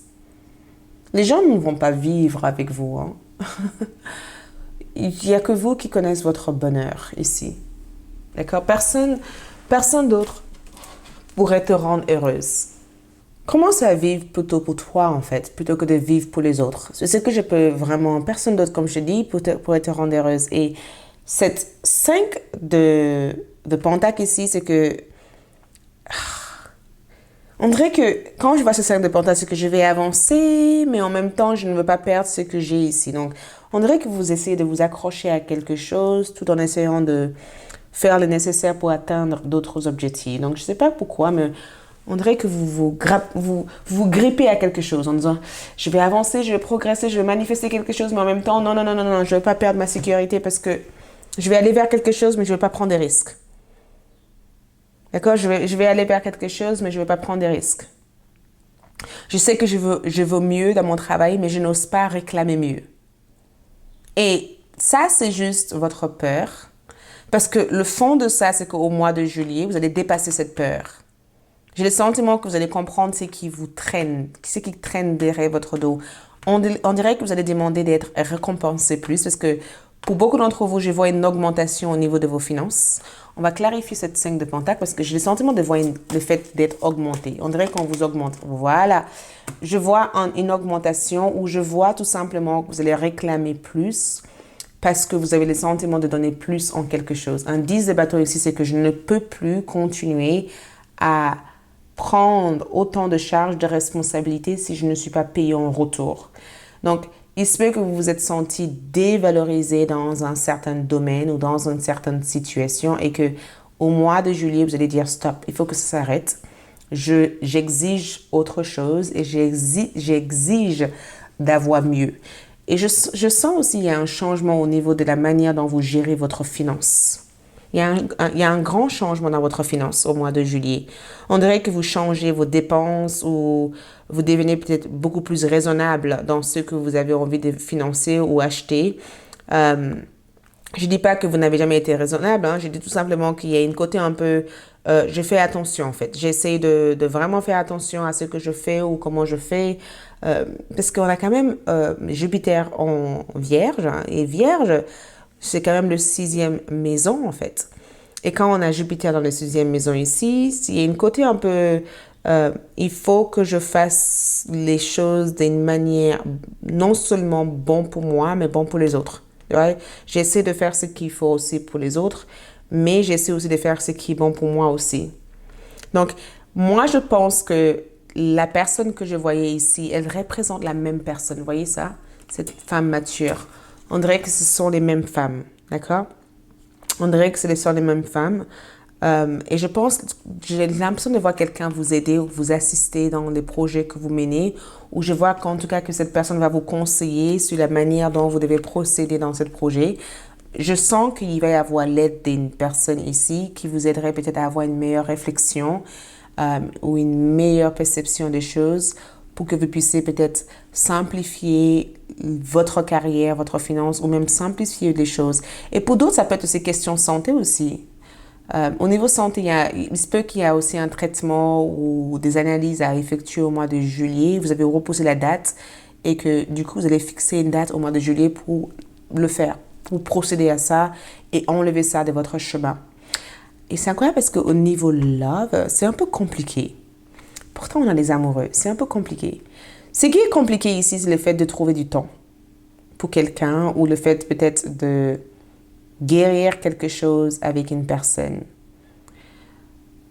Les gens ne vont pas vivre avec vous. Hein. Il n'y a que vous qui connaissez votre bonheur ici. D'accord? Personne d'autre pourrait te rendre heureuse. Commence à vivre plutôt pour toi, en fait, plutôt que de vivre pour les autres. C'est ce que je peux vraiment... Personne d'autre, comme je dis, pourrait te rendre heureuse. Et cette 5 de Pentacle ici, c'est que... On dirait que quand je vois ce 5 de Pentacle, c'est que je vais avancer, mais en même temps, je ne veux pas perdre ce que j'ai ici. Donc, On dirait que vous essayez de vous accrocher à quelque chose tout en essayant de faire le nécessaire pour atteindre d'autres objectifs. Donc, je ne sais pas pourquoi, mais on dirait que vous grippez à quelque chose en disant, je vais avancer, je vais progresser, je vais manifester quelque chose, mais en même temps, non, non, non, non, non, je ne vais pas perdre ma sécurité parce que je vais aller vers quelque chose, mais je ne vais pas prendre des risques. D'accord? Je vais aller vers quelque chose, mais je ne vais pas prendre des risques. Je sais que je veux mieux dans mon travail, mais je n'ose pas réclamer mieux. Et ça, c'est juste votre peur. Parce que le fond de ça, c'est qu'au mois de juillet, vous allez dépasser cette peur. J'ai le sentiment que vous allez comprendre ce qui vous traîne, ce qui traîne derrière votre dos. On dirait que vous allez demander d'être récompensé plus parce que pour beaucoup d'entre vous, je vois une augmentation au niveau de vos finances. On va clarifier cette 5 de Pentacle parce que j'ai le sentiment de voir le fait d'être augmenté. On dirait qu'on vous augmente. Voilà. Je vois une augmentation où je vois tout simplement que vous allez réclamer plus parce que vous avez le sentiment de donner plus en quelque chose. Un 10 de bâton ici, c'est que je ne peux plus continuer à prendre autant de charges de responsabilité si je ne suis pas payé en retour. Donc, il se peut que vous vous êtes senti dévalorisé dans un certain domaine ou dans une certaine situation et que au mois de juillet, vous allez dire stop, il faut que ça s'arrête. J'exige autre chose et j'exige d'avoir mieux. Et je sens aussi qu'il y a un changement au niveau de la manière dont vous gérez votre finance. Il y a un grand changement dans votre finance au mois de juillet. On dirait que vous changez vos dépenses ou vous devenez peut-être beaucoup plus raisonnable dans ce que vous avez envie de financer ou acheter. Je dis pas que vous n'avez jamais été raisonnable, hein. Je dis tout simplement qu'il y a une côté un peu... je fais attention en fait. J'essaie de vraiment faire attention à ce que je fais ou comment je fais. Parce qu'on a quand même Jupiter en Vierge. Hein, et Vierge... c'est quand même le 6e maison, en fait. Et quand on a Jupiter dans la 6e maison ici, il y a une côté un peu... il faut que je fasse les choses d'une manière non seulement bon pour moi, mais bon pour les autres. Ouais? J'essaie de faire ce qu'il faut aussi pour les autres, mais j'essaie aussi de faire ce qui est bon pour moi aussi. Donc, moi, je pense que la personne que je voyais ici, elle représente la même personne. Vous voyez ça? Cette femme mature. On dirait que ce sont les mêmes femmes, d'accord? On dirait que ce sont les mêmes femmes. Et je pense, j'ai l'impression de voir quelqu'un vous aider ou vous assister dans les projets que vous menez, ou je vois qu'en tout cas que cette personne va vous conseiller sur la manière dont vous devez procéder dans ce projet. Je sens qu'il va y avoir l'aide d'une personne ici qui vous aiderait peut-être à avoir une meilleure réflexion ou une meilleure perception des choses pour que vous puissiez peut-être simplifier votre carrière, votre finance ou même simplifier les choses. Et pour d'autres, ça peut être ces questions de santé aussi. Au niveau santé, il se peut qu'il y a aussi un traitement ou des analyses à effectuer au mois de juillet. Vous avez repoussé la date et que du coup, vous allez fixer une date au mois de juillet pour le faire, pour procéder à ça et enlever ça de votre chemin. Et c'est incroyable parce qu'au niveau love, c'est un peu compliqué. Pourtant, on a les amoureux. C'est un peu compliqué. Ce qui est compliqué ici, c'est le fait de trouver du temps pour quelqu'un ou le fait peut-être de guérir quelque chose avec une personne.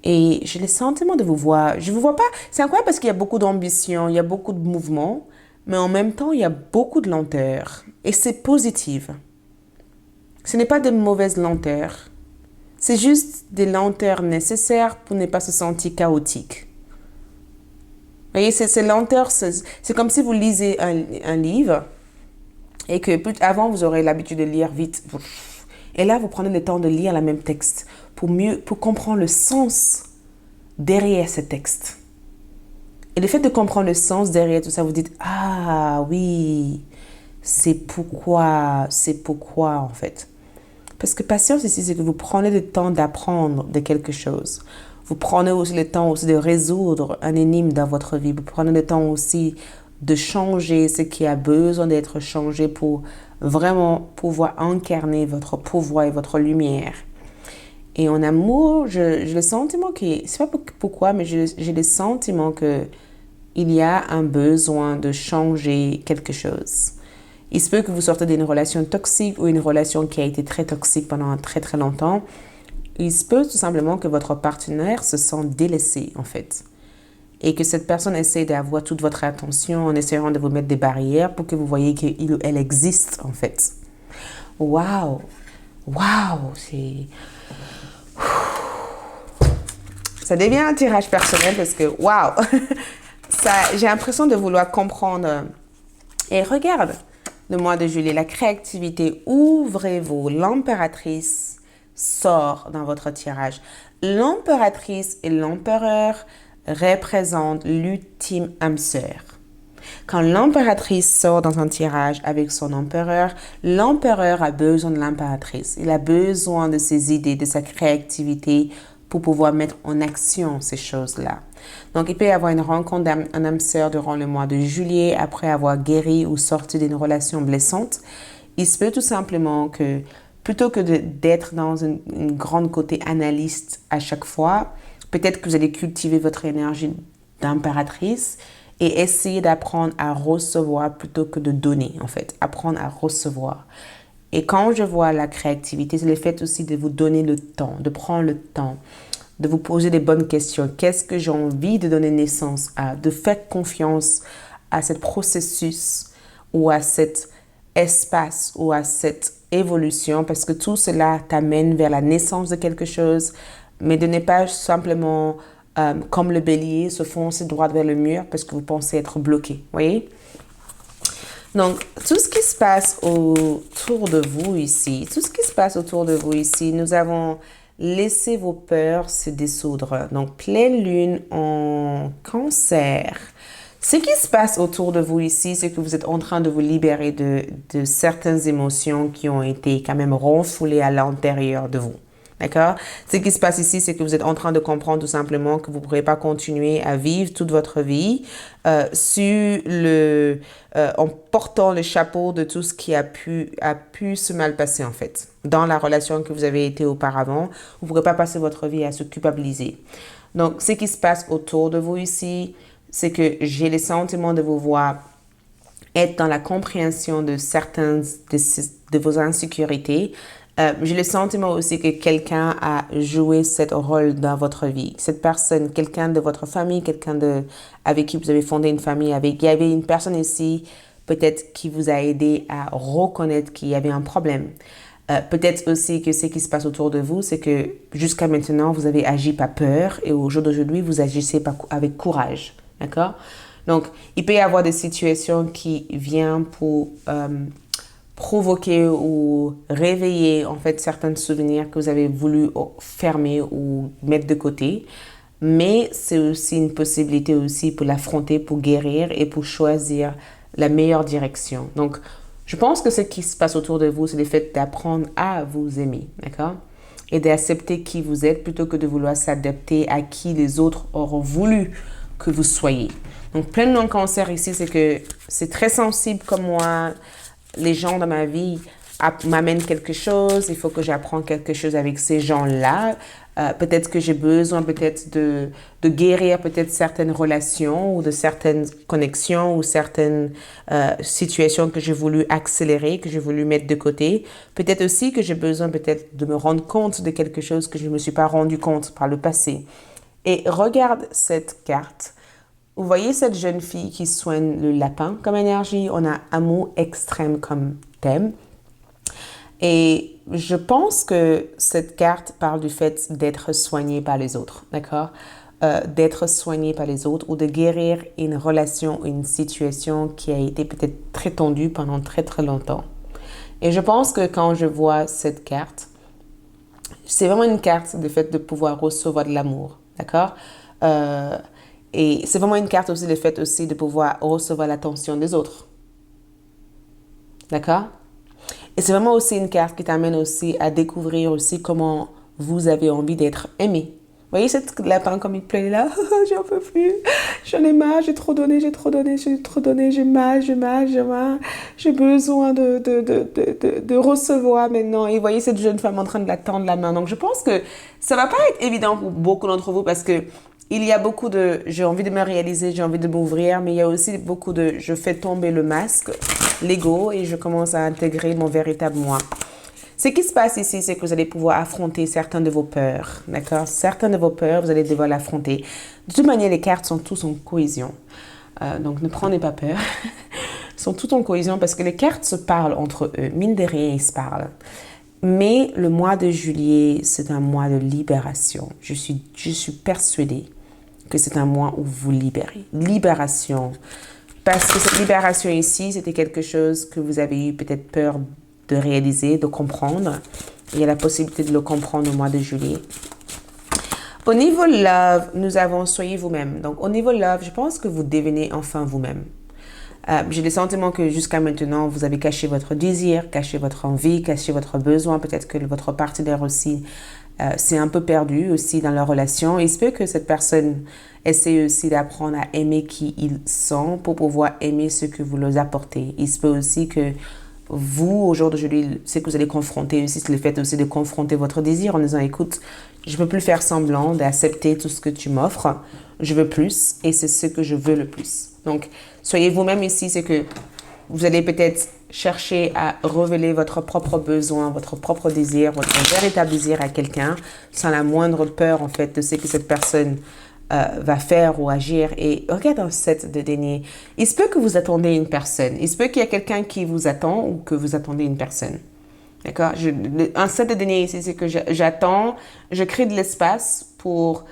Et j'ai le sentiment de vous voir. Je ne vous vois pas. C'est incroyable parce qu'il y a beaucoup d'ambition, il y a beaucoup de mouvement, mais en même temps, il y a beaucoup de lenteur. Et c'est positif. Ce n'est pas de mauvaise lenteur. C'est juste des lenteurs nécessaires pour ne pas se sentir chaotique. Vous voyez, c'est lenteur, c'est comme si vous lisez un livre et que avant, vous aurez l'habitude de lire vite. Et là, vous prenez le temps de lire le même texte pour comprendre le sens derrière ce texte. Et le fait de comprendre le sens derrière tout ça, vous dites, ah oui, c'est pourquoi en fait. Parce que patience ici, c'est que vous prenez le temps d'apprendre de quelque chose. Vous prenez aussi le temps aussi de résoudre un énigme dans votre vie. Vous prenez le temps aussi de changer ce qui a besoin d'être changé pour vraiment pouvoir incarner votre pouvoir et votre lumière. Et en amour, j'ai le sentiment que, je ne sais pas pourquoi, mais j'ai le sentiment que il y a un besoin de changer quelque chose. Il se peut que vous sortez d'une relation toxique ou une relation qui a été très toxique pendant très très longtemps. Il se peut tout simplement que votre partenaire se sent délaissé en fait. et que cette personne essaie d'avoir toute votre attention en essayant de vous mettre des barrières pour que vous voyez qu'il ou elle existe en fait. Waouh! Waouh! Ça devient un tirage personnel parce que waouh! J'ai l'impression de vouloir comprendre. Et regarde, le mois de juillet, la créativité, ouvrez-vous. L'impératrice sort dans votre tirage. L'impératrice et l'empereur représentent l'ultime âme sœur. Quand l'impératrice sort dans un tirage avec son empereur, l'empereur a besoin de l'impératrice. Il a besoin de ses idées, de sa créativité pour pouvoir mettre en action ces choses-là. Donc, il peut y avoir une rencontre d'un âme sœur durant le mois de juillet après avoir guéri ou sorti d'une relation blessante. Il se peut tout simplement que plutôt que d'être dans une grande côté analyste à chaque fois, peut-être que vous allez cultiver votre énergie d'impératrice et essayer d'apprendre à recevoir plutôt que de donner, en fait. Apprendre à recevoir. Et quand je vois la créativité, c'est le fait aussi de vous donner le temps, de prendre le temps, de vous poser des bonnes questions. Qu'est-ce que j'ai envie de donner naissance à? De faire confiance à ce processus ou à cet espace ou à cette évolution parce que tout cela t'amène vers la naissance de quelque chose, mais de ne pas simplement, comme le bélier, se foncer droit vers le mur parce que vous pensez être bloqué. Voyez? Donc, tout ce qui se passe autour de vous ici, nous avons laissé vos peurs se dissoudre. Donc, pleine lune en cancer. Ce qui se passe autour de vous ici, c'est que vous êtes en train de vous libérer de certaines émotions qui ont été quand même refoulées à l'intérieur de vous. D'accord? Ce qui se passe ici, c'est que vous êtes en train de comprendre tout simplement que vous ne pourrez pas continuer à vivre toute votre vie en portant le chapeau de tout ce qui a pu se mal passer en fait. Dans la relation que vous avez été auparavant, vous ne pourrez pas passer votre vie à se culpabiliser. Donc, ce qui se passe autour de vous ici, c'est que j'ai le sentiment de vous voir être dans la compréhension de certaines de vos insécurités. J'ai le sentiment aussi que quelqu'un a joué ce rôle dans votre vie. Cette personne, quelqu'un de votre famille, avec qui vous avez fondé une famille, il y avait une personne ici, peut-être qui vous a aidé à reconnaître qu'il y avait un problème. Peut-être aussi que ce qui se passe autour de vous, c'est que jusqu'à maintenant, vous avez agi par peur et au jour d'aujourd'hui, vous agissez avec courage. D'accord? Donc, il peut y avoir des situations qui viennent pour provoquer ou réveiller en fait certains souvenirs que vous avez voulu fermer ou mettre de côté. Mais c'est aussi une possibilité aussi pour l'affronter, pour guérir et pour choisir la meilleure direction. Donc, je pense que ce qui se passe autour de vous, c'est le fait d'apprendre à vous aimer, d'accord? Et d'accepter qui vous êtes plutôt que de vouloir s'adapter à qui les autres auront voulu que vous soyez. Donc, plein de non-cancer ici, c'est que c'est très sensible comme moi. Les gens dans ma vie m'amènent quelque chose, il faut que j'apprenne quelque chose avec ces gens-là. Peut-être que j'ai besoin de guérir peut-être certaines relations ou de certaines connexions ou certaines situations que j'ai voulu accélérer, que j'ai voulu mettre de côté. Peut-être aussi que j'ai besoin peut-être de me rendre compte de quelque chose que je ne me suis pas rendu compte par le passé. Et regarde cette carte. Vous voyez cette jeune fille qui soigne le lapin comme énergie. On a amour extrême comme thème. Et je pense que cette carte parle du fait d'être soigné par les autres, d'accord? D'être soigné par les autres ou de guérir une relation, une situation qui a été peut-être très tendue pendant très très longtemps. Et je pense que quand je vois cette carte, c'est vraiment une carte du fait de pouvoir recevoir de l'amour, d'accord? Et c'est vraiment une carte aussi, le fait aussi de pouvoir recevoir l'attention des autres. D'accord? Et c'est vraiment aussi une carte qui t'amène aussi à découvrir aussi comment vous avez envie d'être aimé. Vous voyez cette lapin comme il plaît là? J'en peux plus. J'en ai marre, j'ai trop donné, j'ai mal. J'ai besoin de recevoir maintenant. Et vous voyez cette jeune femme en train de la tendre la main. Donc je pense que ça va pas être évident pour beaucoup d'entre vous parce que il y a beaucoup de j'ai envie de me réaliser, j'ai envie de m'ouvrir, mais il y a aussi beaucoup de je fais tomber le masque, l'ego, et je commence à intégrer mon véritable moi. Ce qui se passe ici, c'est que vous allez pouvoir affronter certaines de vos peurs, d'accord? Certaines de vos peurs, vous allez devoir l'affronter. De toute manière, les cartes sont tous en cohésion. Donc, ne prenez pas peur. Ils sont toutes en cohésion parce que les cartes se parlent entre eux. Mine de rien, ils se parlent. Mais le mois de juillet, c'est un mois de libération. Je suis persuadée que c'est un mois où vous libérez. Libération. Parce que cette libération ici, c'était quelque chose que vous avez eu peut-être peur de réaliser, de comprendre. Il y a la possibilité de le comprendre au mois de juillet. Au niveau love, nous avons soyez vous-même. Donc, au niveau love, je pense que vous devenez enfin vous-même. J'ai le sentiment que jusqu'à maintenant, vous avez caché votre désir, caché votre envie, caché votre besoin. Peut-être que votre partenaire aussi s'est un peu perdu aussi dans leur relation. Il se peut que cette personne essaie aussi d'apprendre à aimer qui ils sont pour pouvoir aimer ce que vous leur apportez. Il se peut aussi que vous, au jour d'aujourd'hui, ce que vous allez confronter aussi, c'est le fait aussi de confronter votre désir en disant, écoute, je ne peux plus faire semblant d'accepter tout ce que tu m'offres. Je veux plus et c'est ce que je veux le plus. Donc, soyez vous-même ici, c'est que vous allez peut-être chercher à révéler votre propre besoin, votre propre désir, votre véritable désir à quelqu'un, sans la moindre peur, en fait, de ce que cette personne va faire ou agir. Et regarde un set de deniers. Il se peut que vous attendez une personne. Il se peut qu'il y a quelqu'un qui vous attend ou que vous attendez une personne. D'accord? Un set de deniers ici, c'est que j'attends, je crée de l'espace pour...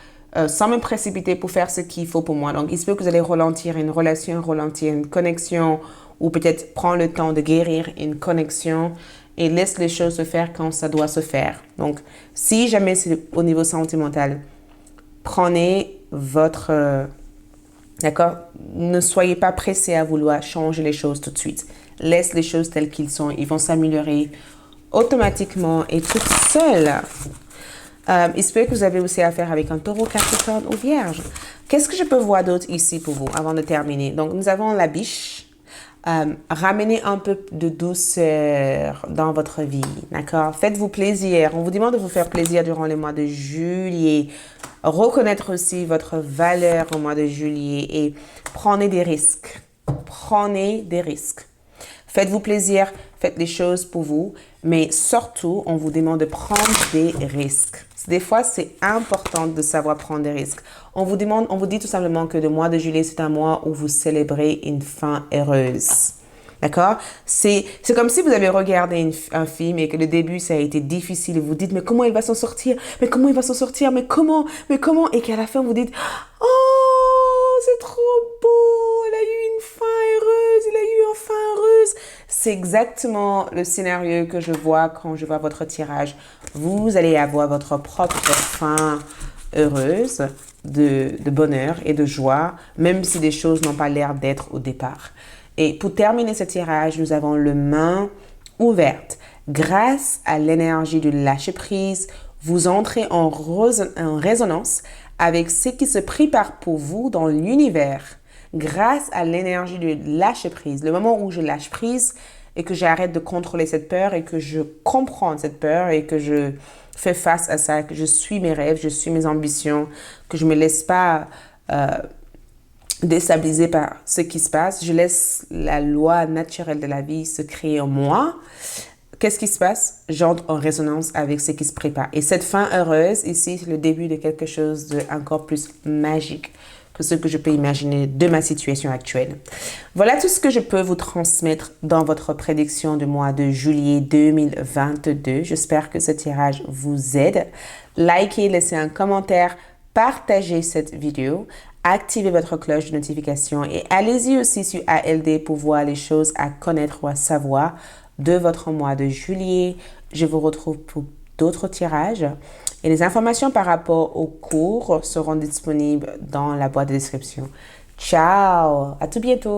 sans me précipiter pour faire ce qu'il faut pour moi. Donc, il se peut que vous allez ralentir une relation, ralentir une connexion, ou peut-être prendre le temps de guérir une connexion et laisse les choses se faire quand ça doit se faire. Donc, si jamais c'est au niveau sentimental, prenez votre... d'accord? Ne soyez pas pressé à vouloir changer les choses tout de suite. Laisse les choses telles qu'elles sont. Ils vont s'améliorer automatiquement et toutes seules. Il se peut que vous avez aussi affaire avec un taureau, capricorne ou vierge. Qu'est-ce que je peux voir d'autre ici pour vous avant de terminer? Donc, nous avons la biche. Ramenez un peu de douceur dans votre vie, d'accord? Faites-vous plaisir. On vous demande de vous faire plaisir durant le mois de juillet. Reconnaître aussi votre valeur au mois de juillet et prenez des risques. Prenez des risques. Faites-vous plaisir, faites les choses pour vous, mais surtout, on vous demande de prendre des risques. Des fois, c'est important de savoir prendre des risques. On vous dit tout simplement que le mois de juillet, c'est un mois où vous célébrez une fin heureuse. D'accord? C'est comme si vous avez regardé un film et que le début, ça a été difficile. Et vous dites, mais comment il va s'en sortir? Mais comment il va s'en sortir? Mais comment? Mais comment? Et qu'à la fin, vous dites, oh, c'est trop beau! Elle a eu une fin heureuse, il a eu une fin heureuse. C'est exactement le scénario que je vois quand je vois votre tirage. Vous allez avoir votre propre fin heureuse de bonheur et de joie, même si les choses n'ont pas l'air d'être au départ. Et pour terminer ce tirage, nous avons le main ouverte. Grâce à l'énergie de lâcher prise, vous entrez en résonance avec ce qui se prépare pour vous dans l'univers. Grâce à l'énergie de lâcher prise, le moment où je lâche prise et que j'arrête de contrôler cette peur et que je comprends cette peur et que je fais face à ça, que je suis mes rêves, je suis mes ambitions, que je ne me laisse pas déstabiliser par ce qui se passe, je laisse la loi naturelle de la vie se créer en moi. Qu'est-ce qui se passe? J'entre en résonance avec ce qui se prépare. Et cette fin heureuse, ici, c'est le début de quelque chose d'encore plus magique que ce que je peux imaginer de ma situation actuelle. Voilà tout ce que je peux vous transmettre dans votre prédiction du mois de juillet 2022. J'espère que ce tirage vous aide. Likez, laissez un commentaire, partagez cette vidéo, activez votre cloche de notification et allez-y aussi sur ALD pour voir les choses à connaître ou à savoir de votre mois de juillet. Je vous retrouve pour d'autres tirages et les informations par rapport au cours seront disponibles dans la boîte de description. Ciao, à tout bientôt.